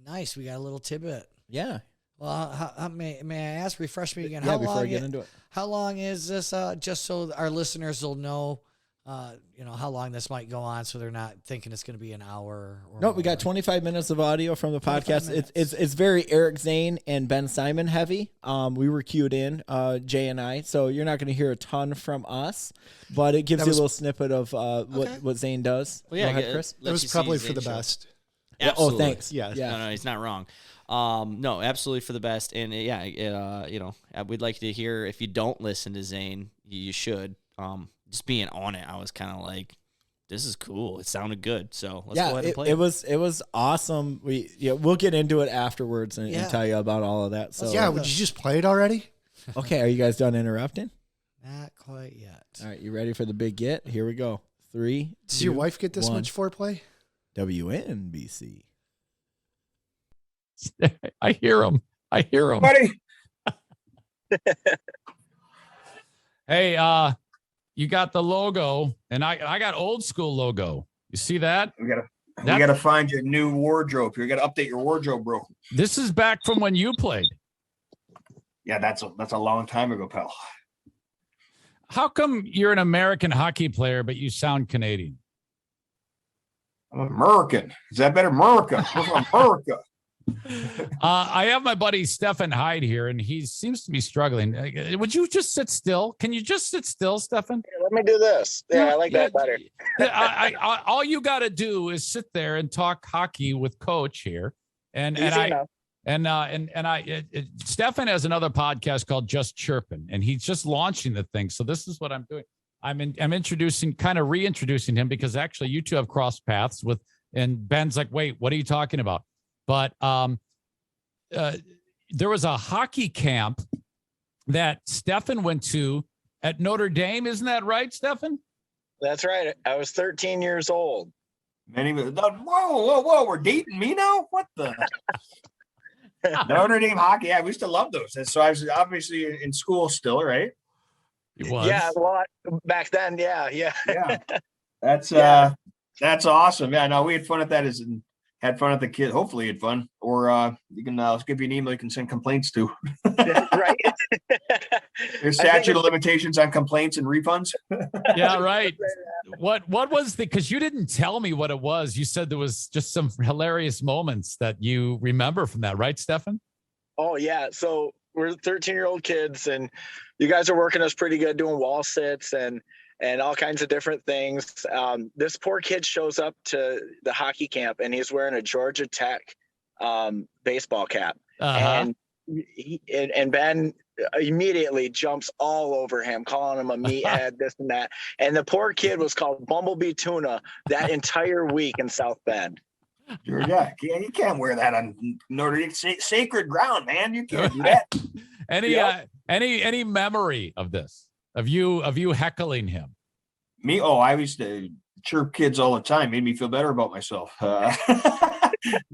Nice. We got a little tidbit. Yeah. Well, may I ask? Refresh me again. Yeah, before I get into it. How long is this? Just so our listeners will know, how long this might go on, so they're not thinking it's going to be an hour. Or No, we got more. 25 minutes of audio from the 25 podcast. minutes. It's very Eric Zane and Ben Simon heavy. We were cued in, Jay and I, so you're not going to hear a ton from us, but it gives you a little snippet of what Zane does. Well, yeah, Go ahead, Chris. That was probably for the best. Yeah, Absolutely. oh, thanks. Yeah. No, he's not wrong. No, absolutely for the best. And we'd like to hear, if you don't listen to Zane, you should. Just being on it, I was kind of like, this is cool. It sounded good. So let's go ahead and play it was awesome. We'll get into it afterwards and tell you about all of that. So Yeah, would you just play it already? okay, are you guys done interrupting? Not quite yet. All right, you ready for the big get? Here we go. 3. Does your 2, wife get this 1. much foreplay? WNBC. I hear him. Buddy. Hey, you got the logo, and I got old school logo. You see that? We gotta find your new wardrobe. You gotta update your wardrobe, bro. This is back from when you played. Yeah, that's a long time ago, pal. How come you're an American hockey player, but you sound Canadian? I'm American. Is that better? America. We're from America. I have my buddy Stephan Hyde here, and he seems to be struggling. Would you just sit still? Can you just sit still, Stephan? Let me do this. Yeah, I like that better. All you got to do is sit there and talk hockey with Coach here, and Stephan has another podcast called Just Chirpin, and he's just launching the thing. So this is what I'm doing. I'm reintroducing him because actually you two have crossed paths with, and Ben's like, wait, what are you talking about? But there was a hockey camp that Stephan went to at Notre Dame. Isn't that right, Stephan? That's right. I was 13 years old. Whoa. We're dating me now? What the? Notre Dame hockey. Yeah, we used to love those. And so I was obviously in school still, right? He was. Yeah, a lot back then. Yeah. That's awesome. Yeah, no, we had fun at that. Had fun at the kid. Hopefully, had fun. Or you can I'll give you an email you can send complaints to. Right. There's statute of limitations on complaints and refunds. Yeah, right. What was because you didn't tell me what it was. You said there was just some hilarious moments that you remember from that, right, Stephan? Oh yeah. So we're 13-year-old kids, and you guys are working us pretty good doing wall sits and all kinds of different things. This poor kid shows up to the hockey camp, and he's wearing a Georgia Tech baseball cap. Uh-huh. And Ben immediately jumps all over him, calling him a meathead, this and that. And the poor kid was called Bumblebee Tuna that entire week in South Bend. Yeah, you can't wear that on Notre Dame sacred ground, man. You can't do that. Any memory of this? Of you heckling him? Me? Oh, I used to chirp kids all the time. Made me feel better about myself.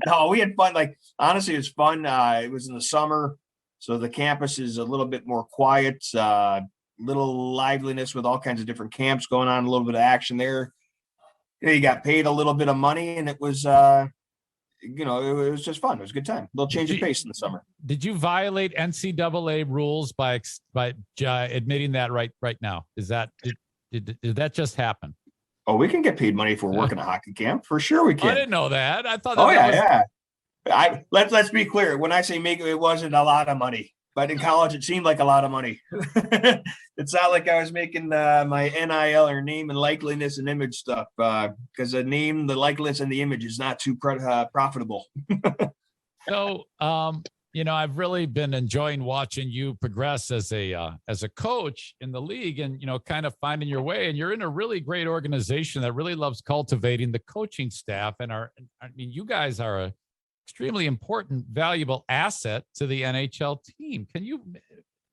No, we had fun. Like, honestly, it was fun. It was in the summer, so the campus is a little bit more quiet, little liveliness with all kinds of different camps going on, a little bit of action there. You got paid a little bit of money, and it was, it was just fun. It was a good time. A little change of pace in the summer. Did you violate NCAA rules by admitting that right now? Is that did that just happen? Oh, we can get paid money if we're working a hockey camp. For sure we can. I didn't know that. I thought. Let's be clear. When I say make it wasn't a lot of money, but in college it seemed like a lot of money. It's not like I was making my NIL or name and likeliness and image stuff because the name, the likeness, and the image is not too profitable. So, I've really been enjoying watching you progress as a coach in the league, and kind of finding your way. And you're in a really great organization that really loves cultivating the coaching staff. And you guys are a extremely important, valuable asset to the NHL team.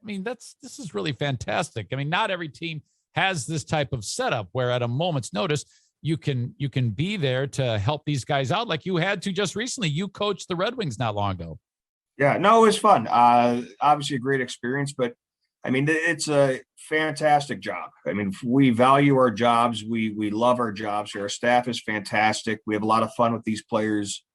This is really fantastic. Not every team has this type of setup where at a moment's notice you can be there to help these guys out like you had to just recently. You coached the Red Wings not long ago. Yeah, no, it was fun. Obviously a great experience, but it's a fantastic job. We value our jobs. We love our jobs. Our staff is fantastic. We have a lot of fun with these players.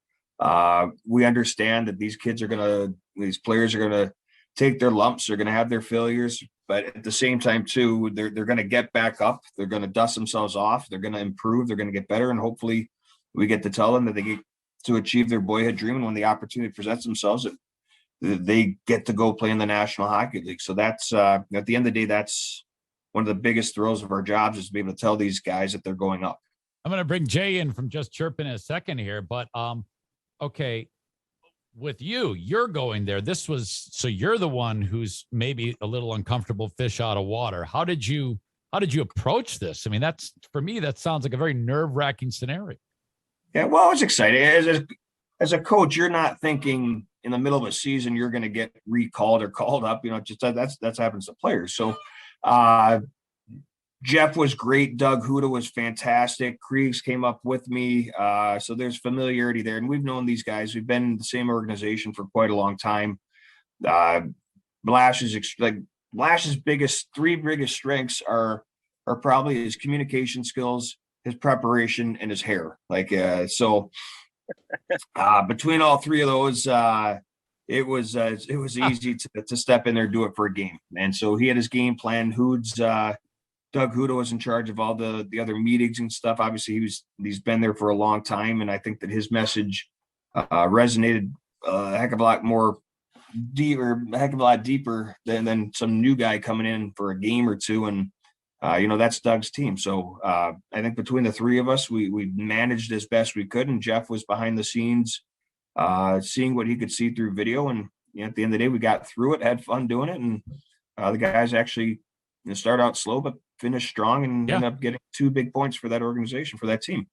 We understand that these players are going to take their lumps. They're going to have their failures, but at the same time too, they're going to get back up. They're going to dust themselves off. They're going to improve. They're going to get better. And hopefully we get to tell them that they get to achieve their boyhood dream. And when the opportunity presents themselves, they get to go play in the National Hockey League. So that's at the end of the day, that's one of the biggest thrills of our jobs, is to be able to tell these guys that they're going up. I'm going to bring Jay in from Just Chirpin in a second here, but okay. With you're going there. So you're the one who's maybe a little uncomfortable fish out of water. How did you approach this? That's, for me, that sounds like a very nerve-wracking scenario. Yeah, well, it's exciting. As a coach, you're not thinking in the middle of a season you're going to get recalled or called up. Just that's happens to players. So Jeff was great. Doug Huda was fantastic. Kriegs came up with me. So there's familiarity there. And we've known these guys. We've been in the same organization for quite a long time. Blash's three biggest strengths are probably his communication skills, his preparation, and his hair. Between all three of those, it was easy to step in there and do it for a game. And so he had his game plan. Doug Huda was in charge of all the other meetings and stuff. Obviously, he's been there for a long time, and I think that his message resonated a heck of a lot more deeper, a heck of a lot deeper than some new guy coming in for a game or two. And, that's Doug's team. So I think between the three of us, we managed as best we could. And Jeff was behind the scenes, seeing what he could see through video. And at the end of the day, we got through it, had fun doing it. And the guys actually start out slow, but finish strong and end up getting 2 big points for that organization, for that team.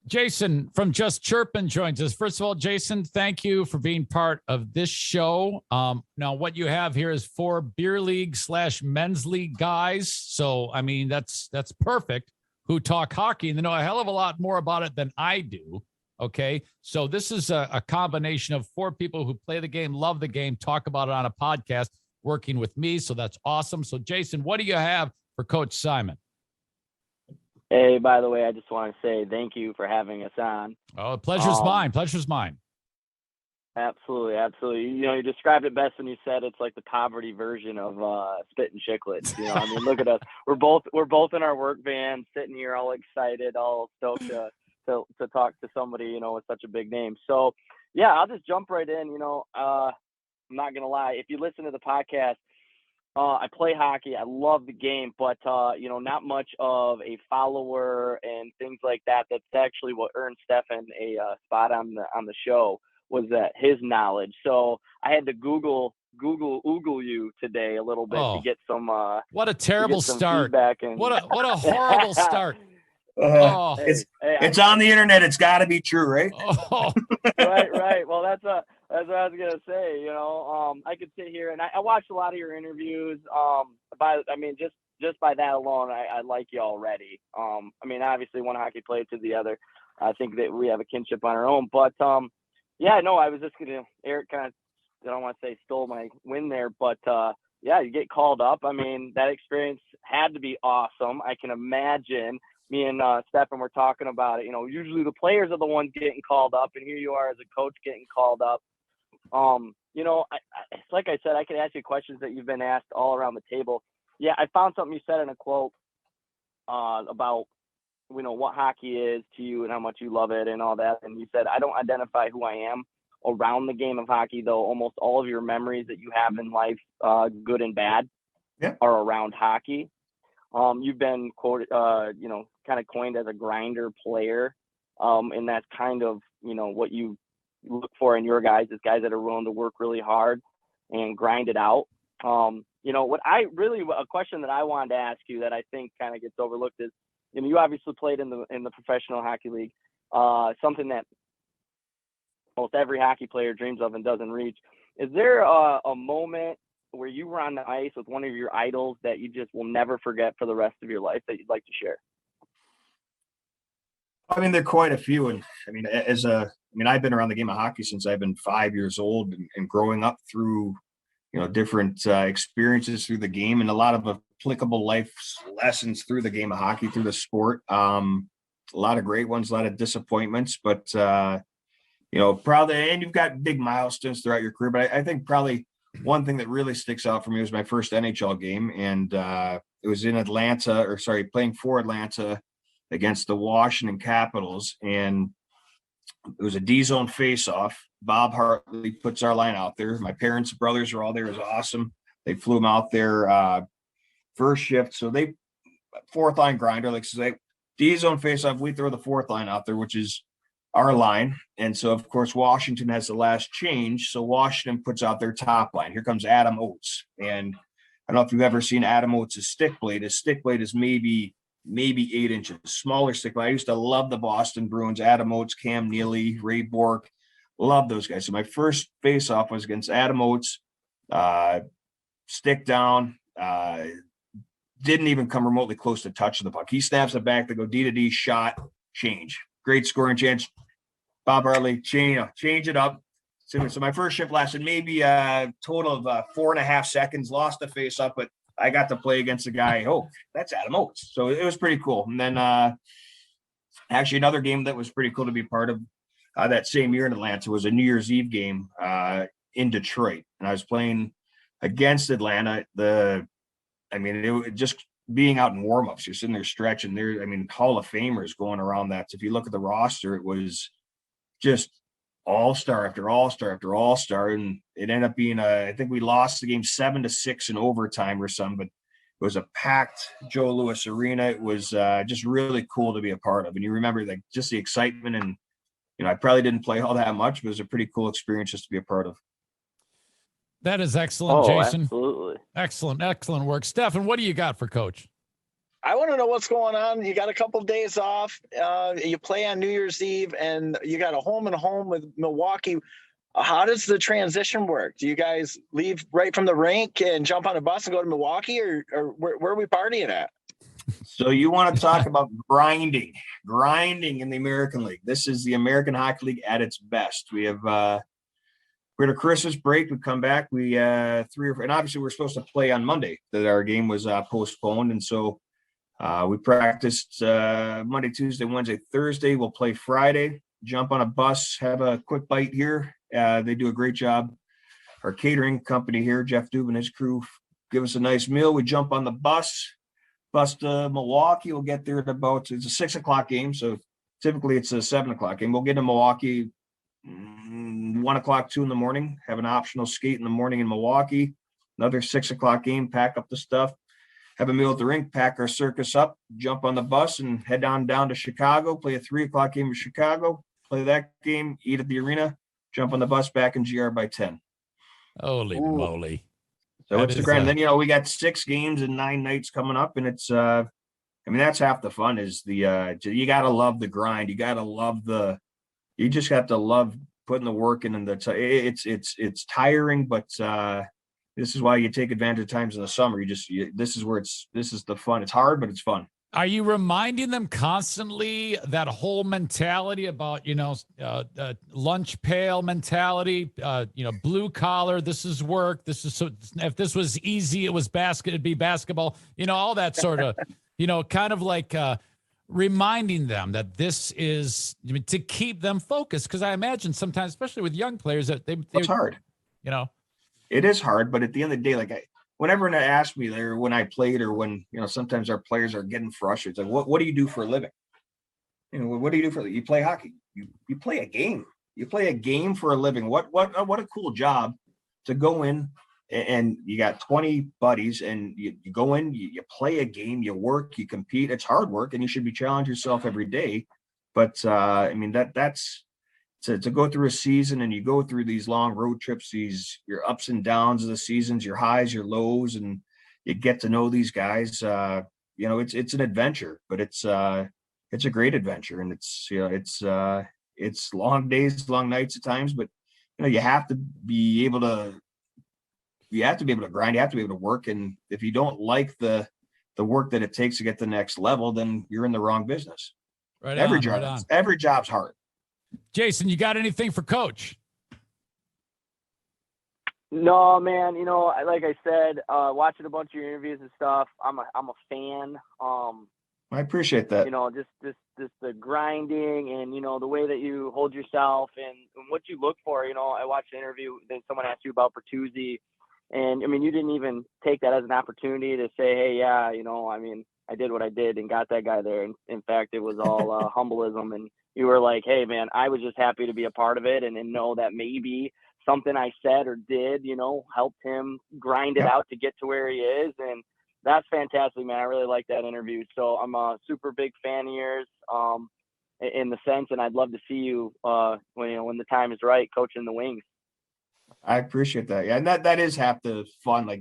Jason from Just Chirpin joins us. First of all, Jason, thank you for being part of this show. Now, what you have here is 4 beer league / men's league guys. So, I mean, that's perfect, who talk hockey and they know a hell of a lot more about it than I do. Okay. So this is a combination of 4 people who play the game, love the game, talk about it on a podcast, working with me. So that's awesome. So, Jason, what do you have for Coach Simon? Hey, by the way, I just want to say thank you for having us on. Oh, pleasure's mine. Pleasure's mine. Absolutely, absolutely. You described it best when you said it's like the poverty version of Spittin' Chicklets. I mean, look at us. We're both in our work van, sitting here all excited, all stoked to talk to somebody, with such a big name. So, yeah, I'll just jump right in. I'm not gonna lie. If you listen to the podcast, I play hockey. I love the game, but not much of a follower and things like that. That's actually what earned Stephan a spot on the show, was that his knowledge. So I had to Google you today a little bit to get some. What a terrible start! And what a horrible start! It's on the internet. It's got to be true, right? Right. Well, that's what I was gonna say. I could sit here and I watched a lot of your interviews. Just by that alone, I like you already. Obviously, one hockey player to the other. I think that we have a kinship on our own. But I was just Eric kind of, I don't want to say stole my win there, but you get called up. That experience had to be awesome. I can imagine. Me and Stephan were talking about it. Usually the players are the ones getting called up, and here you are as a coach getting called up. Like I said, I could ask you questions that you've been asked all around the table. Yeah, I found something you said in a quote about, what hockey is to you and how much you love it and all that. And you said, I don't identify who I am around the game of hockey, though almost all of your memories that you have in life, good and bad, are around hockey. You've been quoted, kind of coined as a grinder player. And that's kind of, what you look for in your guys is guys that are willing to work really hard and grind it out. A question that I wanted to ask you that I think kind of gets overlooked is, you obviously played in the professional hockey league, something that almost every hockey player dreams of and doesn't reach. Is there a moment where you were on the ice with one of your idols that you just will never forget for the rest of your life that you'd like to share? There are quite a few. And I've been around the game of hockey since I've been 5 years old and growing up through, different experiences through the game and a lot of applicable life lessons through the game of hockey, through the sport. A lot of great ones, a lot of disappointments, but, probably, and you've got big milestones throughout your career, but I think probably one thing that really sticks out for me was my first NHL game. And it was in playing for Atlanta against the Washington Capitals. And it was a D-zone face-off. Bob Hartley puts our line out there. My parents and brothers were all there. It was awesome. They flew them out there first shift. So they fourth line grinder, D-zone face-off. We throw the fourth line out there, which is our line. And so, of course, Washington has the last change. So Washington puts out their top line. Here comes Adam Oates. And I don't know if you've ever seen Adam Oates' stick blade. His stick blade is maybe 8 inches, smaller stick blade. I used to love the Boston Bruins, Adam Oates, Cam Neely, Ray Bourque. Love those guys. So my first face-off was against Adam Oates, stick down, didn't even come remotely close to touching the puck. He snaps it back to go D-to-D, shot, change. Great scoring chance. Bob Hartley, change it up. So my first shift lasted maybe a total of 4.5 seconds, lost the face-off, but I got to play against a guy. Oh, that's Adam Oates. So it was pretty cool. And then actually another game that was pretty cool to be part of that same year in Atlanta was a New Year's Eve game in Detroit. And I was playing against Atlanta. It was just being out in warmups, you're sitting there stretching there. Hall of Famers going around that. So if you look at the roster, it was just all-star after all-star after all-star. And it ended up being I think we lost the game 7-6 in overtime or something, but it was a packed Joe Louis Arena. It was just really cool to be a part of. And you remember like just the excitement, and I probably didn't play all that much, but it was a pretty cool experience just to be a part of. That is excellent, Jason. Absolutely. Excellent work. Stephan, what do you got for Coach? I want to know what's going on. You got a couple of days off. You play on New Year's Eve, and you got a home and home with Milwaukee. How does the transition work? Do you guys leave right from the rink and jump on a bus and go to Milwaukee, or where are we partying at? So you want to talk about grinding in the American League. This is the American Hockey League at its best. We have we're at a Christmas break. We come back. We and obviously we're supposed to play on Monday. That our game was postponed, and so we practiced Monday, Tuesday, Wednesday, Thursday. We'll play Friday. Jump on a bus, have a quick bite here. They do a great job. Our catering company here, Jeff Dube and his crew, give us a nice meal. We jump on the bus to Milwaukee. We'll get there at it's a 6:00 game. So typically it's a 7:00 game. We'll get to Milwaukee 1:00, 2 in the morning, have an optional skate in the morning in Milwaukee, another 6:00 game, pack up the stuff, have a meal at the rink, pack our circus up, jump on the bus and head down to Chicago, play a 3:00 game in Chicago, play that game, eat at the arena, jump on the bus back in GR by 10. Holy moly. So it's the grind. Then, we got 6 games and 9 nights coming up, and it's, that's half the fun is you got to love the grind. You got to love you just have to love putting the work in, and it's tiring, but this is why you take advantage of times in the summer. This is the fun. It's hard, but it's fun. Are you reminding them constantly that whole mentality about, lunch pail mentality, blue collar, this is work. This is so, if this was easy, it'd be basketball, all that sort of, kind of like reminding them that this is to keep them focused. Cause I imagine sometimes, especially with young players, that it's hard, it is hard, but at the end of the day, whenever they ask me there when I played, or when, sometimes our players are getting frustrated, it's like, what do you do for a living? What do you do for you play hockey? You play a game. You play a game for a living. What a cool job to go in and you got 20 buddies and you go in, you play a game, you work, you compete. It's hard work and you should be challenging yourself every day. But that's to go through a season, and you go through these long road trips, your ups and downs of the seasons, your highs, your lows, and you get to know these guys. It's an adventure, but it's a great adventure, and it's long days, long nights at times, but you have to be able to grind, you have to be able to work, and if you don't like the work that it takes to get to the next level, then you're in the wrong business. Right. Every job's hard. Jason, you got anything for Coach? No, man. Like I said, watching a bunch of your interviews and stuff, I'm a fan. I appreciate that. Just the grinding and the way that you hold yourself and what you look for. I watched an interview that someone asked you about Bertuzzi, and you didn't even take that as an opportunity to say, hey, yeah, I did what I did and got that guy there. And in fact, it was all humbleism, and you were like, hey, man, I was just happy to be a part of it and know that maybe something I said or did, helped him grind it out to get to where he is. And that's fantastic, man. I really like that interview. So I'm a super big fan of yours in the sense, and I'd love to see you when the time is right, coaching the Wings. I appreciate that. Yeah, and that is half the fun. Like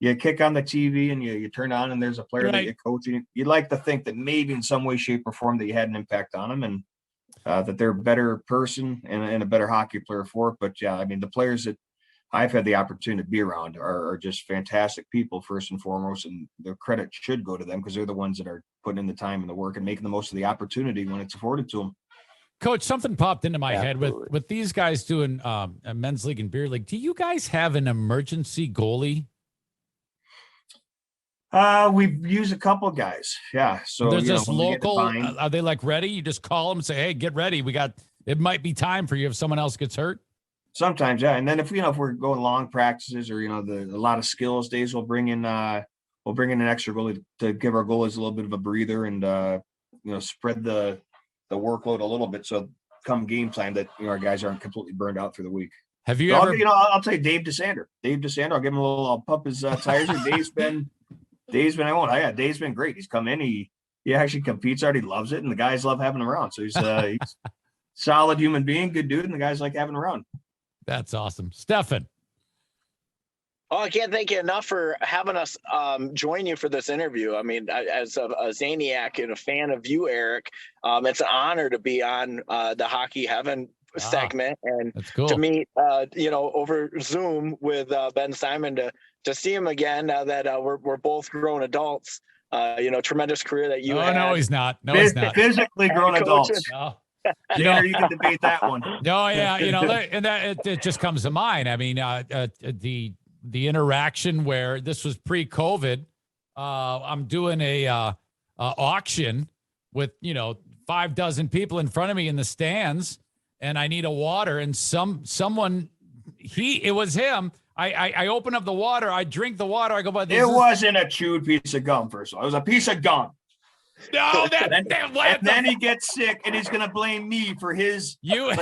you kick on the TV and you turn on and there's a player that you're coaching. You'd like to think that maybe in some way, shape, or form that you had an impact on them, and that they're a better person and a better hockey player for it. But yeah, the players that I've had the opportunity to be around are just fantastic people, first and foremost, and the credit should go to them because they're the ones that are putting in the time and the work and making the most of the opportunity when it's afforded to them. Coach, something popped into my head with these guys doing a men's league and beer league. Do you guys have an emergency goalie? We've used a couple of guys. Yeah. So there's this local, are they like ready? You just call them and say, hey, get ready. It might be time for you if someone else gets hurt. Sometimes. Yeah. And then if we're going long practices or, a lot of skills days, we'll bring in an extra goalie to give our goalies a little bit of a breather and, spread the workload a little bit. So come game time that our guys aren't completely burned out through the week. Have you So ever? I'll tell you, Dave DeSander. I'll give him a little. I'll pump his tires. Dave's been. Dave's been great. He's come in. He actually competes hard. He loves it, and the guys love having him around. So he's solid human being, good dude, and the guys like having him around. That's awesome, Stephan. Oh, I can't thank you enough for having us join you for this interview. I mean, as a Zaniac and a fan of you, Eric, it's an honor to be on the Hockey Heaven segment and That's cool. to meet, over Zoom with Ben Simon to see him again now that we're both grown adults. Tremendous career that you had. No, he's not. No, he's not. Physically grown adults. No. Tanner, you can debate that one. No, yeah, and that it just comes to mind. I mean, the interaction where this was pre-COVID. I'm doing a auction with 6 people in front of me in the stands, and I need a water, and someone it was him. I open up the water, I drink the water, I go, but it wasn't a chewed piece of gum. First of all, it was a piece of gum. No, and then he gets sick, and he's gonna blame me for his. He look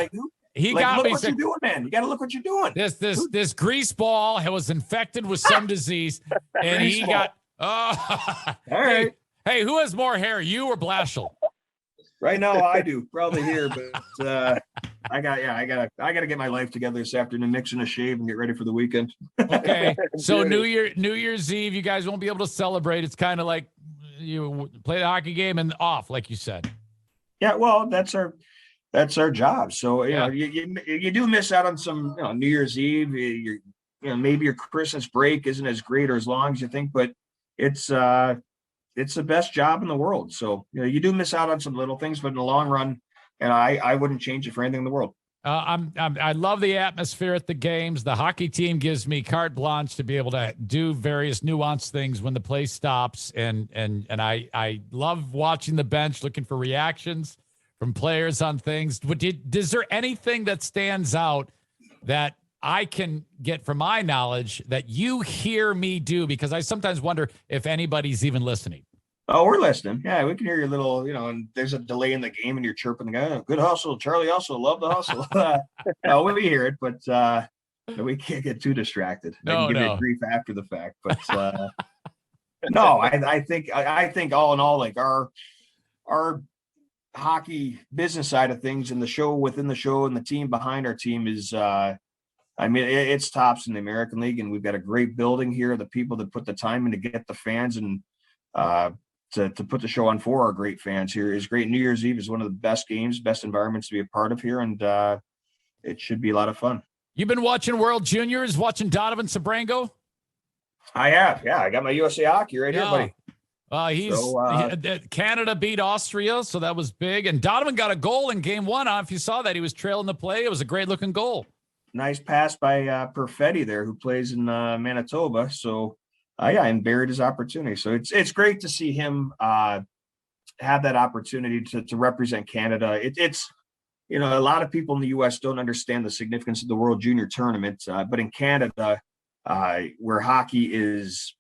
got me. What you're doing, man. You got to look what you're doing. This grease ball was infected with some disease, and he got. All right. Hey, who has more hair, you or Blashill? Right now, I do probably here, but I gotta get my life together this afternoon, mix and a shave, and get ready for the weekend. Okay, so New Year's Eve, you guys won't be able to celebrate. It's kind of like you play the hockey game and off, like you said. Yeah, well, that's our job. So you do miss out on some New Year's Eve. Maybe your Christmas break isn't as great or as long as you think, but it's the best job in the world. So you do miss out on some little things, but in the long run, and I wouldn't change it for anything in the world. I love the atmosphere at the games. The hockey team gives me carte blanche to be able to do various nuanced things when the play stops, and I love watching the bench, looking for reactions from players on things. Is there anything that stands out that I can get from my knowledge that you hear me do? Because I sometimes wonder if anybody's even listening. Oh, we're listening. Yeah, we can hear your little, and there's a delay in the game and you're chirping the guy. Oh, good hustle, Charlie hustle, love the hustle. No, we hear it, but we can't get too distracted. I can give you grief after the fact. But no, I think all in all, like our hockey business side of things and the show within the show and the team behind our team is it's tops in the American League, and we've got a great building here. The people that put the time in to get the fans and to put the show on for our great fans here is great. New Year's Eve is one of the best games, best environments to be a part of here, and it should be a lot of fun. You've been watching World Juniors, watching Donovan Sabrango? I have, yeah. I got my USA hockey right here, buddy. Canada beat Austria, so that was big. And Donovan got a goal in game one. I don't know if you saw that. He was trailing the play. It was a great-looking goal. Nice pass by Perfetti there, who plays in Manitoba. So, and buried his opportunity. So it's great to see him have that opportunity to represent Canada. It's a lot of people in the U.S. don't understand the significance of the World Junior Tournament, but in Canada, where hockey is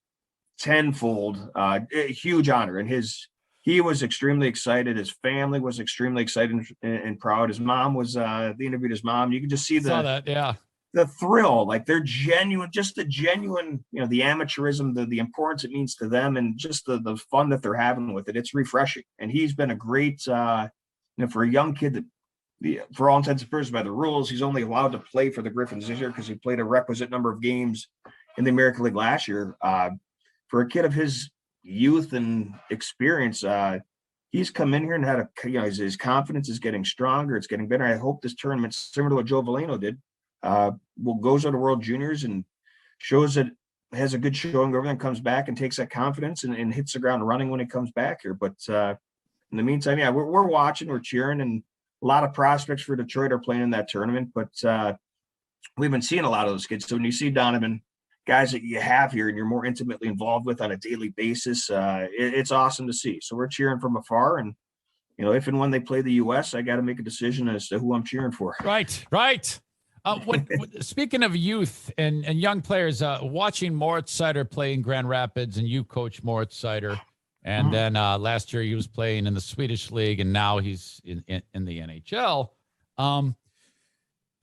tenfold, a huge honor. And he was extremely excited. His family was extremely excited and proud. His mom was, they interviewed his mom. You can just see the thrill, like they're genuine, just the genuine, the amateurism, the importance it means to them, and just the fun that they're having with it. It's refreshing. And he's been a great, for a young kid that, for all intents and purposes, by the rules, he's only allowed to play for the Griffins this year because he played a requisite number of games in the American League last year. For a kid of his youth and experience, he's come in here and had his confidence is getting stronger. It's getting better. I hope this tournament, similar to what Joe Valeno did, goes to the World Juniors and shows that has a good showing. Everything comes back and takes that confidence and hits the ground running when it comes back here. But in the meantime, we're watching, we're cheering, and a lot of prospects for Detroit are playing in that tournament. But we've been seeing a lot of those kids. So when you see Donovan, guys that you have here and you're more intimately involved with on a daily basis, it's awesome to see. So we're cheering from afar, and if and when they play the U.S., I got to make a decision as to who I'm cheering for. Right. Speaking of youth and young players, watching Moritz Seider play in Grand Rapids, and you coach Moritz Seider, and then last year he was playing in the Swedish league, and now he's in the NHL.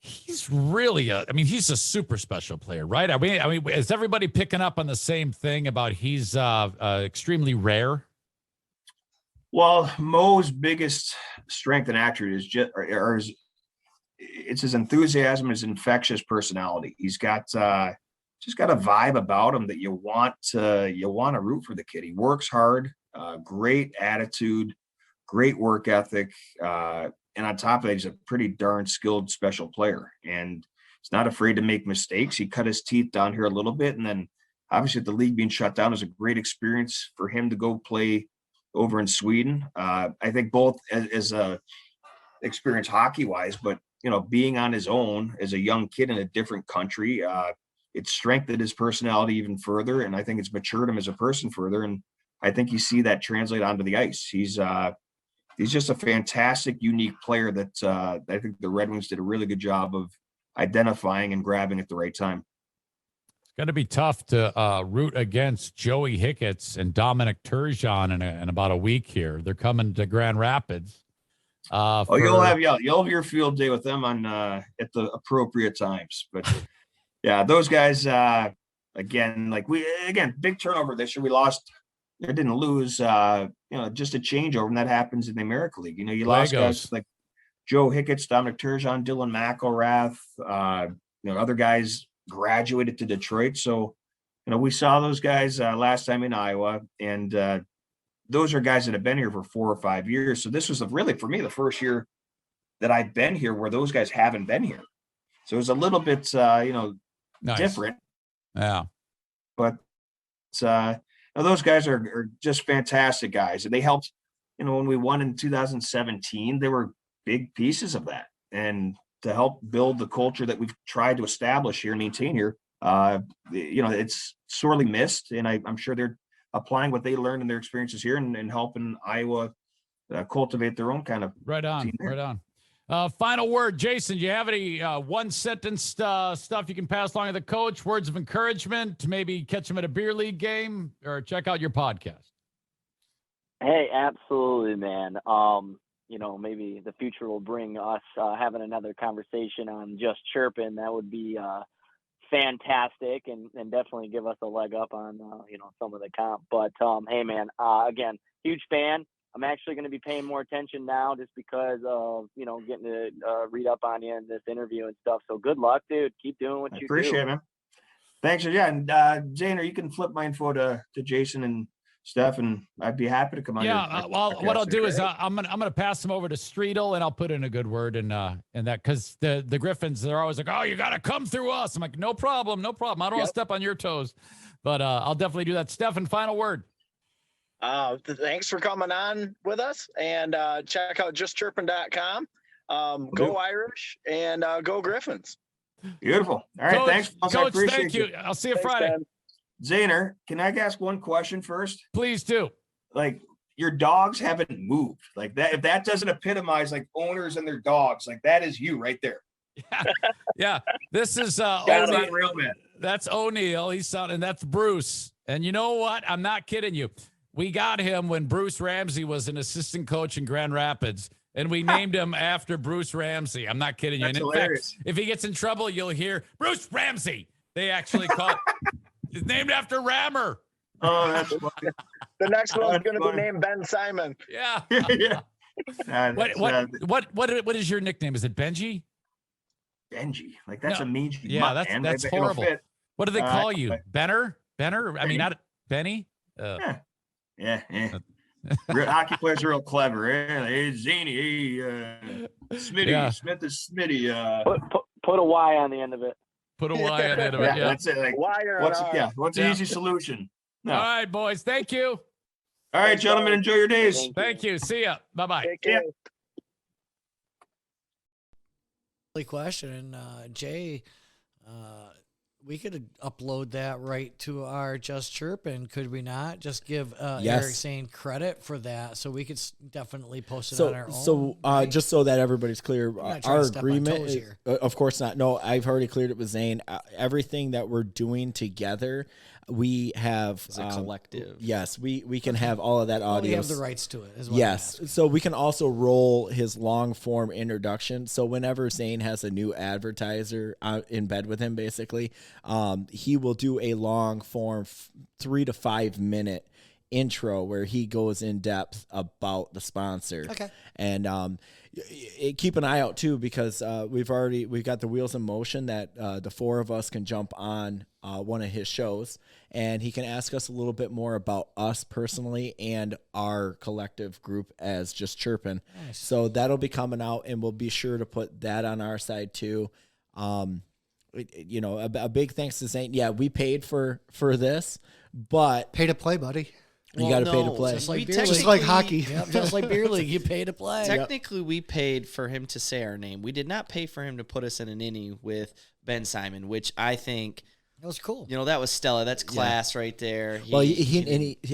He's really he's a super special player, right? I mean, is everybody picking up on the same thing about he's extremely rare? Well, Mo's biggest strength and attribute is it's his enthusiasm, his infectious personality. He's got just got a vibe about him that you want to root for the kid. He works hard, great attitude, great work ethic, and on top of that, he's a pretty darn skilled special player. And he's not afraid to make mistakes. He cut his teeth down here a little bit, and then obviously the league being shut down is a great experience for him to go play over in Sweden. I think both as a experience hockey wise, but being on his own as a young kid in a different country, it's strengthened his personality even further. And I think it's matured him as a person further. And I think you see that translate onto the ice. He's just a fantastic, unique player that I think the Red Wings did a really good job of identifying and grabbing at the right time. It's going to be tough to root against Joey Hicketts and Dominic Turgeon in about a week here. They're coming to Grand Rapids. You'll have your field day with them on at the appropriate times. But yeah, those guys again, big turnover this year. We lost. They didn't lose. Just a changeover, and that happens in the American League. You lost guys like Joe Hicketts, Dominic Turgeon, Dylan McElrath. Other guys graduated to Detroit. So, we saw those guys last time in Iowa, and those are guys that have been here for 4 or 5 years. So this was really, for me, the first year that I've been here where those guys haven't been here. So it was a little bit, nice. Different. Yeah. But those guys are just fantastic guys. And they helped, when we won in 2017, they were big pieces of that. And to help build the culture that we've tried to establish here and maintain here, it's sorely missed. And I'm sure they're applying what they learned in their experiences here and helping Iowa cultivate their own kind of right on. Final word, Jason, do you have any one sentence stuff you can pass along to the coach, words of encouragement to maybe catch him at a beer league game or check out your podcast? Hey, absolutely, man. Maybe the future will bring us having another conversation on Just Chirpin. That would be fantastic and definitely give us a leg up on some of the comp. But hey man, again, huge fan. I'm actually going to be paying more attention now just because of getting to read up on you in this interview and stuff. So good luck, dude. Keep doing what you appreciate do. It, man. Thanks. Yeah, and Zaner, you can flip my info to Jason and Steph, and I'd be happy to come on. Yeah, what I'll do is I'm gonna pass them over to Streetel, and I'll put in a good word in that, because the Griffins, they're always like, oh, you got to come through us. I'm like, no problem. I don't want to step on your toes, but I'll definitely do that. Stephan, final word. Thanks for coming on with us, and check out justchirpin.com. Go Irish and go Griffins. Beautiful. All right, Coach, thanks. Coach, I appreciate thank you. I'll see you Friday. Ben. Zaner, can I ask one question first? Please do. Like, your dogs haven't moved like that. If that doesn't epitomize like owners and their dogs, like that is you right there. Yeah. This is real man. That's O'Neill. He's son, and that's Bruce. And you know what? I'm not kidding you. We got him when Bruce Ramsey was an assistant coach in Grand Rapids, and we named him after Bruce Ramsey. I'm not kidding you. That's and in hilarious. fact, if he gets in trouble, you'll hear Bruce Ramsey. They actually call it. It's named after Rammer. Oh, that's funny. The next one's going to be named Ben Simon. Yeah. Yeah. What is your nickname? Is it Benji? Benji. Like that's No. a mean. Yeah, that's horrible. What do they call you? Benner? I mean, not Benny. Yeah. Hockey players are real clever. Hey, Zany. Hey, Smitty. Yeah. Smith is Smitty. Put a Y on the end of it. Put a Y on the end of it. Yeah. That's it. Like, what's the easy solution? No. All right, boys. Thank you. All right, gentlemen. Enjoy your days. Thank you. See ya. Bye-bye. Take care. Question, Jay, we could upload that right to our Just Chirpin, could we not? Just give Yes. Eric Zane credit for that, so we could definitely post it So, on our own. so right? just so that everybody's clear, not trying our to step on agreement, toes here. of course not. No, I've already cleared it with Zane. Everything that we're doing together, we have As a collective. Yes, we can have all of that audio. We have the rights to it. Is what I'm Yes, asking. so we can also roll his long form introduction. So whenever Zane has a new advertiser in bed with him, basically, he will do a long form 3 to 5 minute intro where he goes in depth about the sponsor. Okay. And keep an eye out too, because we've got the wheels in motion that the 4 of us can jump on one of his shows, and he can ask us a little bit more about us personally and our collective group as Just Chirpin. Nice. So that'll be coming out, and we'll be sure to put that on our side too. A big thanks to Zane. Yeah, we paid for this, but Pay to play, buddy. you got to pay to play. Just like We beer league. Just like hockey. Yep, just like beer league, you pay to play. Technically, we paid for him to say our name. We did not pay for him to put us in an inning with Ben Simon, which I think, That was cool. that was stellar. That's class right there. Well,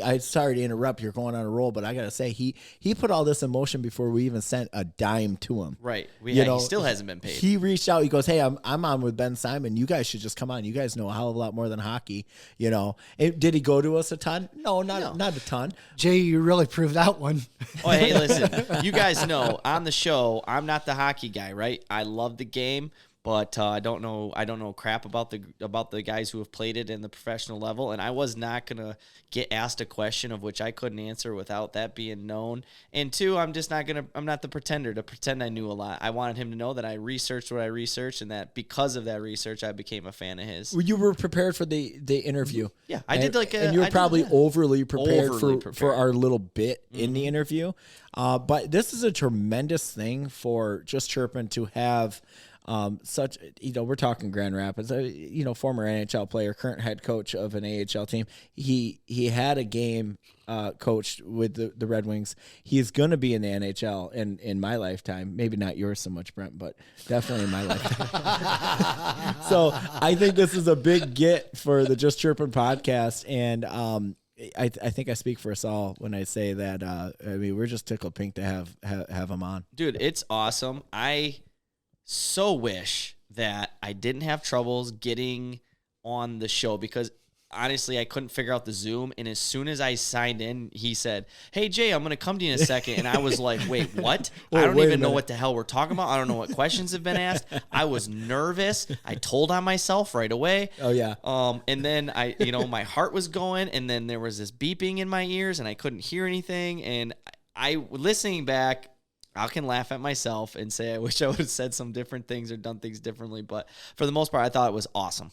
I'm sorry to interrupt. You're going on a roll, but I gotta say he put all this in motion before we even sent a dime to him. right. You know, He still hasn't been paid. He reached out. He goes, "Hey, I'm on with Ben Simon. You guys should just come on. You guys know a hell of a lot more than hockey. Did he go to us a ton? No, not a ton. Jay, you really proved that one. Oh, hey, listen, you guys know on the show, I'm not the hockey guy, right? I love the game, but I don't know crap about the guys who have played it in the professional level, and I was not gonna get asked a question of which I couldn't answer without that being known. And two, I'm not the pretender to pretend I knew a lot. I wanted him to know that I researched what I researched, and that because of that research, I became a fan of his. Well, you were prepared for the interview. Yeah, I did and you were probably overly prepared for prepared. our little bit in the interview. But this is a tremendous thing for Just Chirpin to have. Such, we're talking Grand Rapids, former NHL player, current head coach of an AHL team. He had a game coached with the Red Wings. He's going to be in the NHL in my lifetime. Maybe not yours so much, Brent, but definitely in my lifetime. So I think this is a big get for the Just Chirpin podcast. And I think I speak for us all when I say that, we're just tickled pink to have him on. Dude, it's awesome. I so wish that I didn't have troubles getting on the show because honestly, I couldn't figure out the Zoom. And as soon as I signed in, he said, "Hey, Jay, I'm going to come to you in a second." And I was like, wait, what? I don't even know what the hell we're talking about. I don't know what questions have been asked. I was nervous. I told on myself right away. Oh, yeah. And then my heart was going, and then there was this beeping in my ears, and I couldn't hear anything. And listening back, I can laugh at myself and say I wish I would have said some different things or done things differently. But for the most part, I thought it was awesome.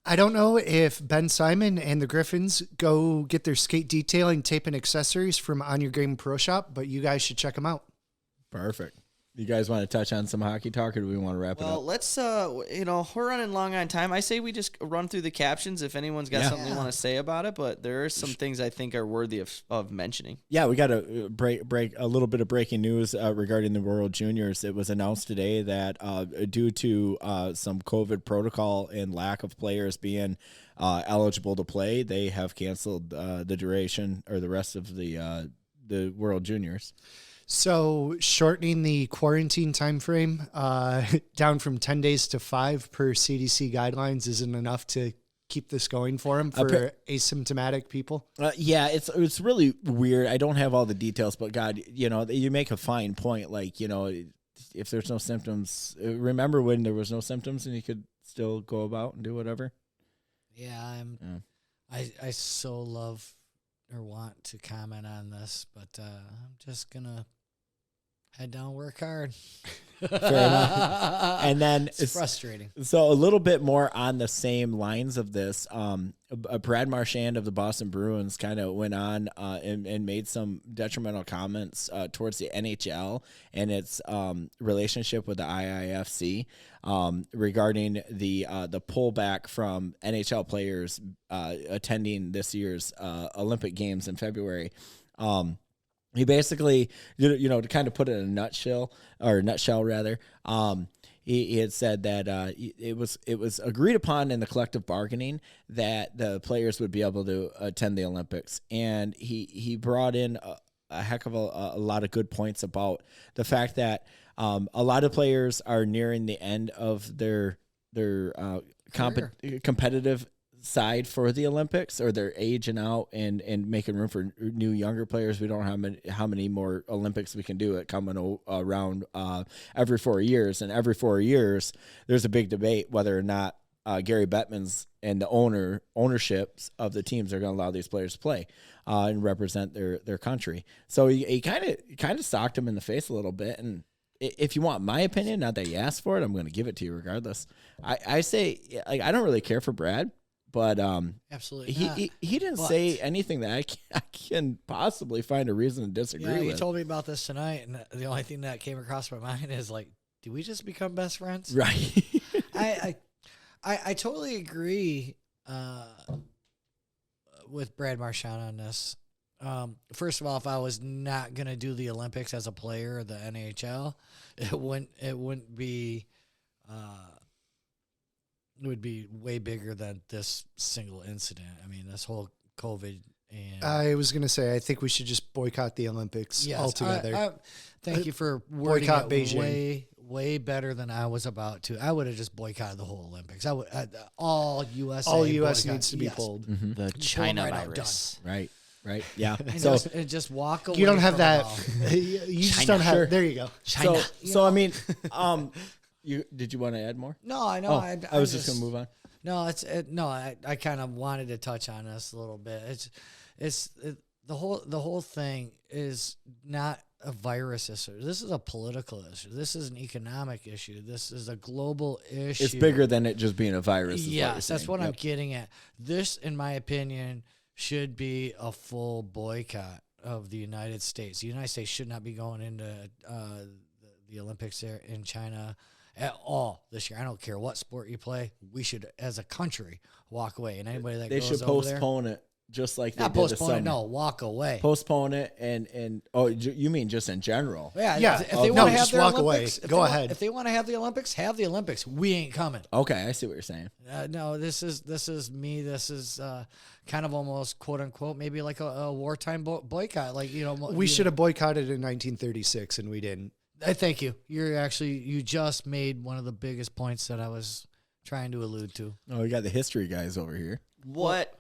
I don't know if Ben Simon and the Griffins go get their skate detailing, tape, and accessories from On Your Game Pro Shop, but you guys should check them out. Perfect. You guys want to touch on some hockey talk, or do we want to wrap it up? Well, let's, we're running long on time. I say we just run through the captions if anyone's got something they want to say about it, but there are some things I think are worthy of mentioning. Yeah, we got to break a little bit of breaking news regarding the World Juniors. It was announced today that due to some COVID protocol and lack of players being eligible to play, they have canceled the duration or the rest of the World Juniors. So shortening the quarantine time frame down from 10 days to 5 per CDC guidelines isn't enough to keep this going for them for asymptomatic people. Yeah, it's really weird. I don't have all the details, but God, you make a fine point. Like, if there's no symptoms, remember when there was no symptoms and you could still go about and do whatever? Yeah, I so love or want to comment on this, but I'm just gonna head down, work hard. Fair enough. And then it's frustrating. So a little bit more on the same lines of this. Brad Marchand of the Boston Bruins kind of went on and made some detrimental comments towards the NHL and its relationship with the IIFC regarding the pullback from NHL players attending this year's Olympic Games in February. He basically, to kind of put it in a nutshell, he had said that it was agreed upon in the collective bargaining that the players would be able to attend the Olympics, and he brought in a heck of a lot of good points about the fact that a lot of players are nearing the end of their competitive side for the Olympics, or they're aging out and making room for new younger players. We don't have how many more Olympics we can do it coming around every 4 years. And every 4 years, there's a big debate whether or not Gary Bettman's and the ownerships of the teams are going to allow these players to play and represent their country. So he kind of socked him in the face a little bit. And if you want my opinion, not that you asked for it, I'm going to give it to you regardless. I say, like, I don't really care for Brad, but absolutely he didn't say anything that I can possibly find a reason to disagree with. You told me about this tonight, and the only thing that came across my mind is like, do we just become best friends? Right. I totally agree with Brad Marchand on this. First of all, if I was not gonna do the Olympics as a player of the NHL, it wouldn't be it would be way bigger than this single incident. I mean, this whole COVID. And I was going to say, I think we should just boycott the Olympics altogether. Thank you for wording boycott it Beijing. way better than I was about to. I would have just boycotted the whole Olympics. I would all U.S. All U.S. needs to be pulled. Mm-hmm. The China virus. Right. Right. Yeah. And just walk away. You don't have from that. it all. You just don't have. There you go. China. So I mean, did you want to add more? No, I know. Oh, I was just gonna move on. No, I kind of wanted to touch on this a little bit. The whole thing is not a virus issue. This is a political issue. This is an economic issue. This is a global issue. It's bigger than it just being a virus. Yes, that's what I'm getting at. This, in my opinion, should be a full boycott of the United States. The United States should not be going into the Olympics there in China at all this year. I don't care what sport you play. We should, as a country, walk away. And anybody that goes should over there, postpone it, just like they not did this postpone summer. it. No, walk away. Postpone it and you mean just in general? Yeah. If they no, want to have just their walk Olympics, away. Go ahead. If they want to have the Olympics, have the Olympics. We ain't coming. Okay, I see what you're saying. No, this is me. This is kind of almost quote unquote maybe like a wartime boycott. Like We should have boycotted in 1936, and we didn't. Thank you. You just made one of the biggest points that I was trying to allude to. Oh, we got the history guys over here. What?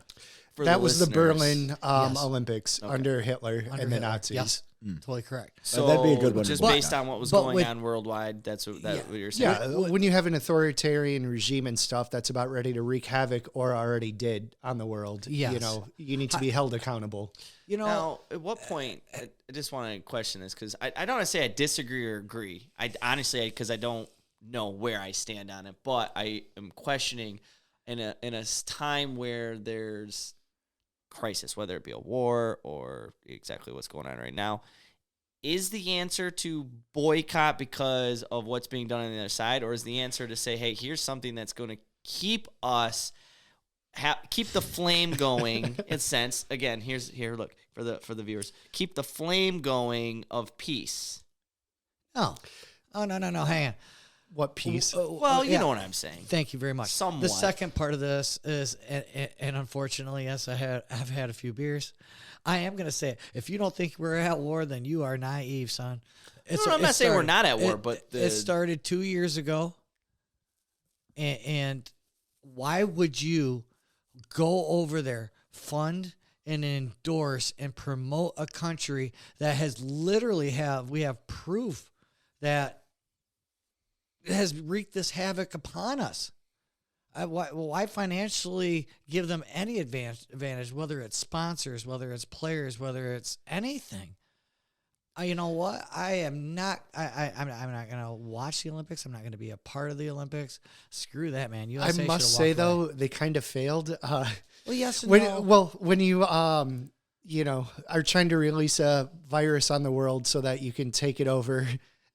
For That the was the listeners. Berlin Yes. Olympics under Hitler and the Nazis. Yes, totally correct. So that'd be a good one to just boycott. based on what was But going with- on worldwide, that's what you're saying. Yeah, when you have an authoritarian regime and stuff that's about ready to wreak havoc or already did on the world, Yes. you need to be held accountable. Now, at what point? I just want to question this because I don't want to say I disagree or agree. I honestly, because I don't know where I stand on it, but I am questioning in a time where there's crisis, whether it be a war or exactly what's going on right now. Is the answer to boycott because of what's being done on the other side, or is the answer to say, hey, here's something that's going to keep us keep the flame going? In a sense, again, here look for the viewers, keep the flame going of peace. No, hang on. What piece? Well, you know what I'm saying. Thank you very much. Somewhat. The second part of this is, and unfortunately, yes, I've had a few beers. I am going to say it. If you don't think we're at war, then you are naive, son. I'm not saying we're not at war, but it started 2 years ago. And why would you go over there, fund and endorse and promote a country that has literally we have proof that has wreaked this havoc upon us? Why financially give them any advantage, whether it's sponsors, whether it's players, whether it's anything? You know what? I'm not going to watch the Olympics. I'm not going to be a part of the Olympics. Screw that, man. USA I must say though, they kind of failed. Well, yes and when no. when you are trying to release a virus on the world so that you can take it over.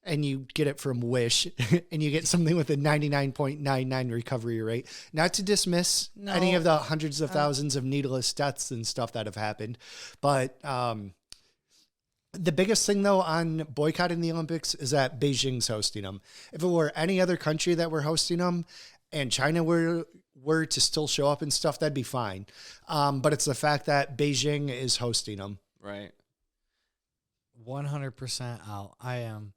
And you get it from Wish, and you get something with a 99.99 recovery rate. Not to dismiss any of the hundreds of thousands of needless deaths and stuff that have happened, but the biggest thing though on boycotting the Olympics is that Beijing's hosting them. If it were any other country that were hosting them, and China were to still show up and stuff, that'd be fine. But it's the fact that Beijing is hosting them. Right. 100% out. I am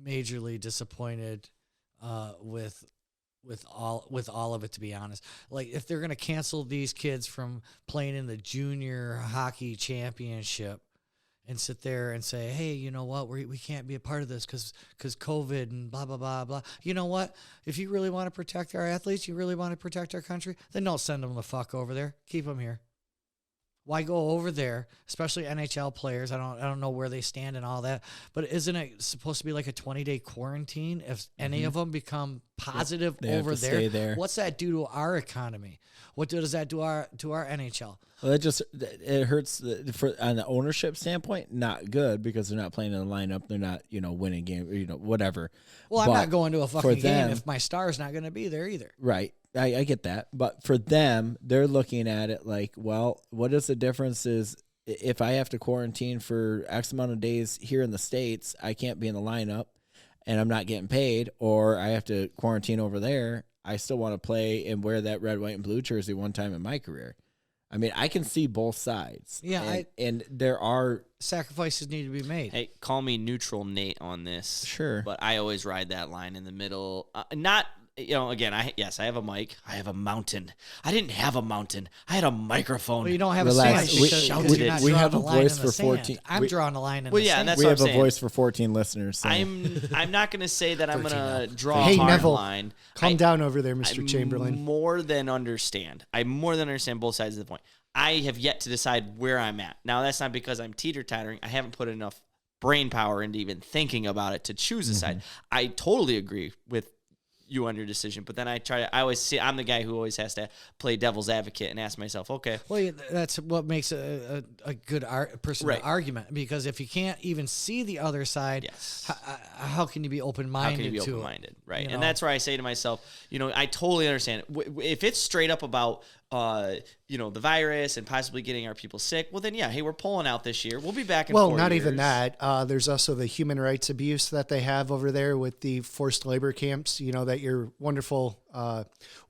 majorly disappointed with with all of it, to be honest. Like, if they're going to cancel these kids from playing in the junior hockey championship and sit there and say, hey, you know what, we can't be a part of this because COVID and blah, blah, blah, blah. You know what? If you really want to protect our athletes, you really want to protect our country, then don't send them the fuck over there. Keep them here. Why go over there, especially NHL players? I don't know where they stand and all that, but isn't it supposed to be like a 20-day quarantine if any of them become positive over there? Stay there. What's that do to our economy? What does that do to our NHL? Well, it hurts on the ownership standpoint. Not good because they're not playing in the lineup. They're not winning game. Whatever. Well, but I'm not going to a fucking game them, if my star's not going to be there either. Right. I get that. But for them, they're looking at it like, well, what is the difference is if I have to quarantine for X amount of days here in the States, I can't be in the lineup and I'm not getting paid, or I have to quarantine over there. I still want to play and wear that red, white, and blue jersey one time in my career. I mean, I can see both sides. Yeah. And there are sacrifices need to be made. Hey, call me neutral Nate on this. Sure. But I always ride that line in the middle. Again, I have a mic. I have a mountain. I didn't have a mountain. I had a microphone. Well, you don't have Relax. a stand. We have a voice for 14. I'm drawing a line in the sand. That's we what have I'm a saying. voice for 14 listeners. So. I'm not going to say that I'm going to draw Hey, a hard Neville, line. Calm down over there, Mr. I Chamberlain. more than understand. I more than understand both sides of the point. I have yet to decide where I'm at. Now, that's not because I'm teeter-tottering. I haven't put enough brain power into even thinking about it to choose a side. I totally agree with you on your decision, but then I always see I'm the guy who always has to play devil's advocate and ask myself, okay. Well, that's what makes a good personal argument, because if you can't even see the other side, yes. how can you be open-minded? How can you be to open-minded, right? And that's where I say to myself, I totally understand. If it's straight up about the virus and possibly getting our people sick, well then, yeah, hey, we're pulling out this year. We'll be back in 4 years. Well, not even that. There's also the human rights abuse that they have over there with the forced labor camps, that your wonderful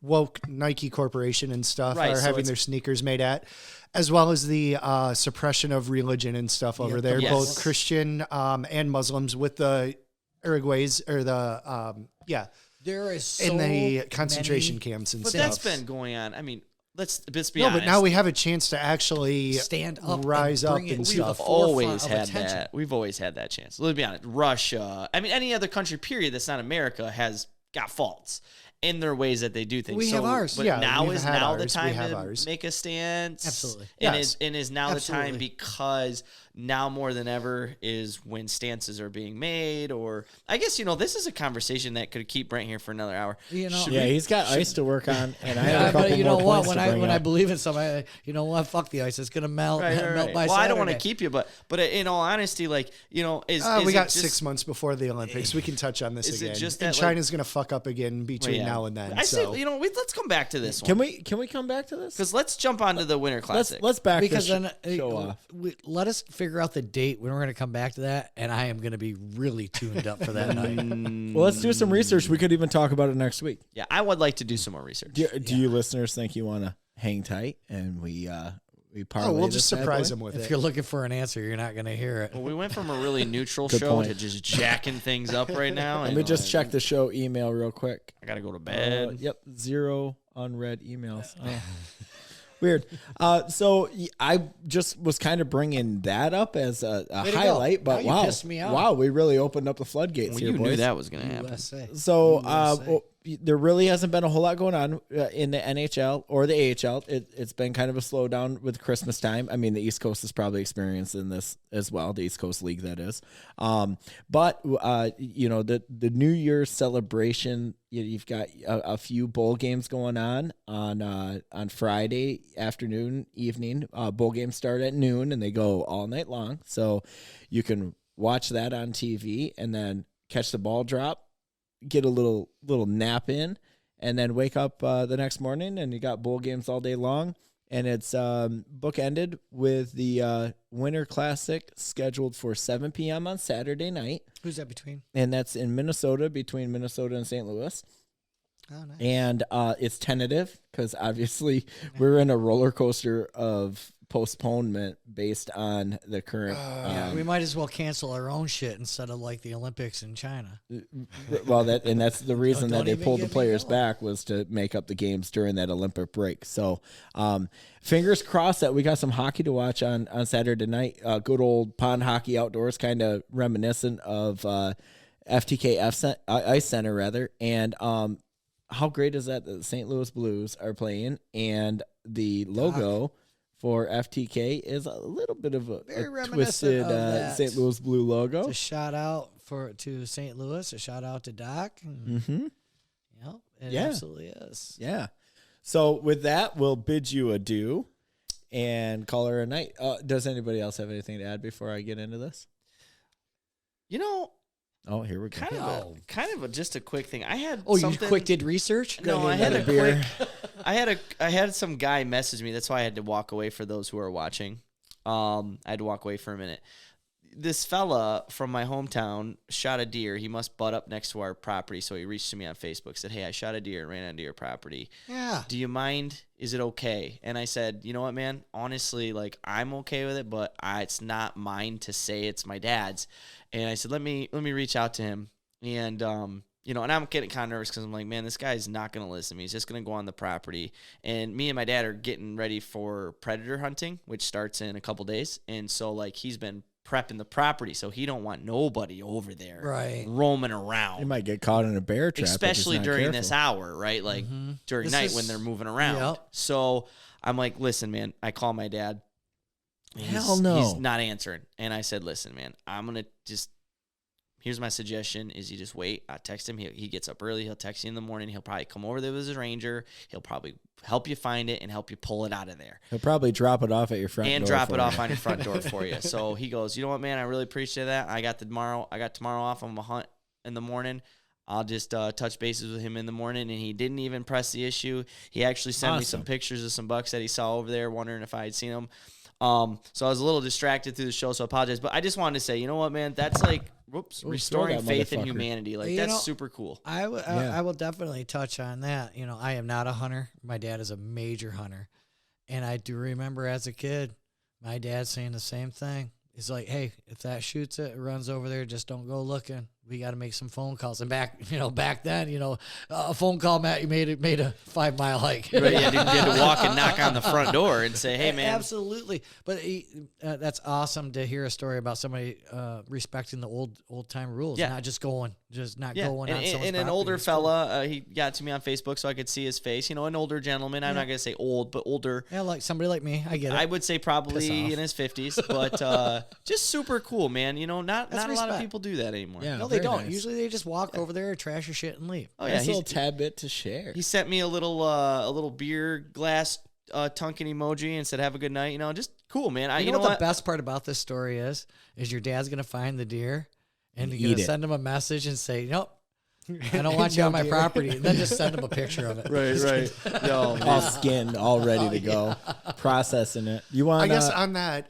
woke Nike Corporation and stuff are having their sneakers made at, as well as the suppression of religion and stuff over there, both Christian and Muslims with the Uruguays or the, there is in the concentration camps and but stuff. That's been going on. I mean, let's be no, honest. but now we have a chance to actually stand up, rise up, and we've stuff. always had that. We've always had that chance. Let's be honest. Russia, I mean, any other country, period, that's not America, has got faults in their ways that they do things. We have ours. But now is now the time to make a stance. Absolutely. And is now the time, because now more than ever is when stances are being made. Or I guess, this is a conversation that could keep Brent here for another hour. He's got ice to work on, and I have a couple but you know more what? points When to I bring believe in somebody, fuck the ice. It's gonna melt. Melt by Well, I don't want to Saturday. keep you, but in all honesty, like, is we got it just, 6 months before the Olympics. We can touch on this is it again. just and that, China's going to fuck up again between now and then. I say, let's come back to this Can one. we come back to this? Because let's jump onto the Winter Classic. Let's back because this then show off. Let us figure out the date when we're going to come back to that, and I am going to be really tuned up for that night. Well, let's do some research. We could even talk about it next week. Yeah, I would like to do some more research. Do you listeners think you want to hang tight and we parlay we'll this just bad surprise boy? them with If it. you're looking for an answer, you're not going to hear it. Well, we went from a really neutral Good show point. to just jacking things up right now. Let me just check the show email real quick. I got to go to bed. Yep, 0 unread emails. Oh. Weird. So I just was kind of bringing that up as a Way to highlight, go. but Now you wow, pissed me off. wow, we really opened up the floodgates Well, here, you boys. knew that was going to happen. USA. So USA. there really hasn't been a whole lot going on in the NHL or the AHL. It's been kind of a slowdown with Christmas time. I mean, the East Coast is probably experiencing this as well, the East Coast League, that is. But the New Year's celebration, you've got a few bowl games going on Friday afternoon, evening. Bowl games start at noon and they go all night long. So you can watch that on TV and then catch the ball drop, get a little nap in, and then wake up the next morning and you got bowl games all day long. And it's bookended with the Winter Classic scheduled for 7 p.m. on Saturday night. Who's that between? And that's in Minnesota, between Minnesota and St. Louis. Oh, nice. And it's tentative because obviously we're in a roller coaster of postponement based on the current. We might as well cancel our own shit instead of like the Olympics in China. Well, that's the reason Don't that they even pulled the get me players going. back was to make up the games during that Olympic break. So, fingers crossed that we got some hockey to watch on Saturday night. Good old pond hockey outdoors, kind of reminiscent of FTK Ice Center rather. And how great is that the St. Louis Blues are playing, and the logo for FTK is a little bit of a reminiscent twisted of that. St. Louis Blue logo. It's a shout out to St. Louis, a shout out to Doc. Mm-hmm. Yep, it Yeah. absolutely is. Yeah. So with that, we'll bid you adieu and call her a night. Does anybody else have anything to add before I get into this? You know, Oh, here we go. kind of just a quick thing. I had Oh, something. you quick did research? No, I had Another a beer. quick. I had some guy message me. That's why I had to walk away for those who are watching. I had to walk away for a minute. This fella from my hometown shot a deer. He must butt up next to our property, so he reached to me on Facebook, said, "Hey, I shot a deer and ran onto your property. Yeah. Do you mind? Is it okay?" And I said, "You know what, man? Honestly, like, I'm okay with it, but it's not mine to say. It's my dad's." And I said, let me reach out to him. And, you know, and I'm getting kind of nervous because I'm like, man, this guy's not going to listen to me. He's just going to go on the property. And me and my dad are getting ready for predator hunting, which starts in a couple days. And so, like, he's been prepping the property, so he don't want nobody over there roaming around. You might get caught in a bear trap. Especially during this hour, right? Like, during This night is- when they're moving around. Yep. So I'm like, listen, man, I call my dad. Hell no. He's not answering. And I said, listen, man, I'm going to just, here's my suggestion is you just wait. I text him. He gets up early. He'll text you in the morning. He'll probably come over there with his ranger. He'll probably help you find it and help you pull it out of there. He'll probably drop it off at your front door. And drop for it you. off on your front door for you. So he goes, you know what, man, I really appreciate that. I got tomorrow off. I'm going to hunt in the morning. I'll just touch bases with him in the morning. And he didn't even press the issue. He actually sent me some pictures of some bucks that he saw over there, wondering if I had seen them. So I was a little distracted through the show, so I apologize. But I just wanted to say, you know what, man? That's like, restoring that faith in motherfucker. humanity. Like, You that's know, super cool. I will definitely touch on that. You know, I am not a hunter. My dad is a major hunter. And I do remember as a kid, my dad saying the same thing. He's like, hey, if that shoots it, runs over there, just don't go looking. We got to make some phone calls. And back then, a phone call, Matt, you made a 5 mile hike. Right, yeah, you had to walk and knock on the front door and say, hey, man. Absolutely. But that's awesome to hear a story about somebody respecting the old time rules. Yeah. Not just going on And someone's an property. older It's cool. fella, he got to me on Facebook so I could see his face. You know, an older gentleman. I'm not going to say old, but older. Yeah, like somebody like me. I get it. I would say Piss probably off. in his 50s, but just super cool, man. You know, not That's a lot of respect. people do that anymore. Yeah, No, they very don't. nice. Usually they just walk over there, trash your shit, and leave. Oh yeah, Nice little he's, tad bit to share. he sent me a little beer glass Tunkin emoji and said, "Have a good night." You know, just cool, man. You know what the best part about this story is your dad's gonna find the deer, and you're Eat gonna it. send him a message and say, "Nope, I don't want you on my property," and then just send him a picture of it. Right. No, all skinned, all ready to go, processing it. You want? I guess on that,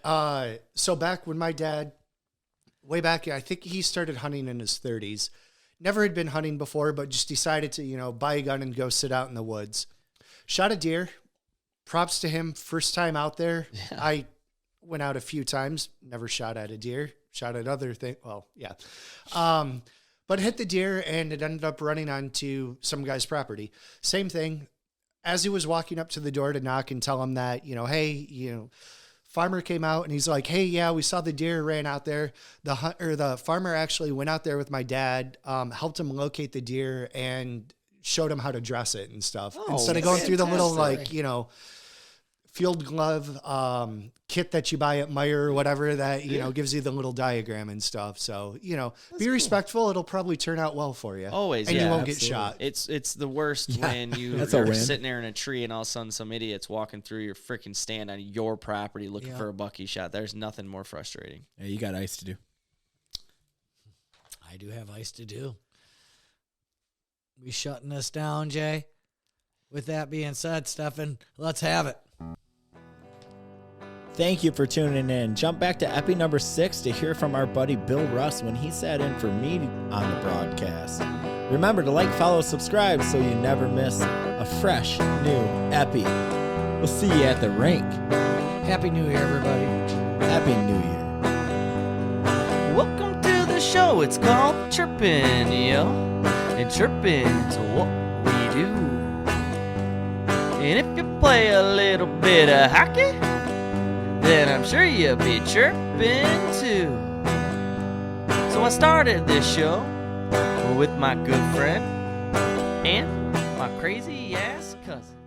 so back when my dad, way back, I think he started hunting in his 30s. Never had been hunting before, but just decided to, buy a gun and go sit out in the woods. Shot a deer. Props to him. First time out there. Yeah. I went out a few times. Never shot at a deer. Shot at other things. Well, yeah. But hit the deer, and it ended up running onto some guy's property. Same thing. As he was walking up to the door to knock and tell him that, hey, farmer came out and he's like, hey, yeah, we saw the deer ran out there. The farmer actually went out there with my dad, helped him locate the deer and showed him how to dress it and stuff. Instead of going through the little, field glove kit that you buy at Meijer or whatever that, gives you the little diagram and stuff. So, be respectful. It'll probably turn out well for you. Always, and yeah, you won't absolutely. get shot. It's the worst when you're That's a win. sitting there in a tree and all of a sudden some idiot's walking through your freaking stand on your property looking for a buck he shot. There's nothing more frustrating. Yeah, you got ice to do. I do have ice to do. We shutting this down, Jay? With that being said, Stephan, let's have it. Thank you for tuning in. Jump back to epi number 6 to hear from our buddy Bill Russ when he sat in for me on the broadcast. Remember to like, follow, subscribe so you never miss a fresh new epi. We'll see you at the rink. Happy New Year, everybody. Happy New Year. Welcome to the show. It's called Chirpin, yo. And chirpin's what we do. And if you play a little bit of hockey, then I'm sure you'll be chirping too. So I started this show with my good friend and my crazy ass cousin.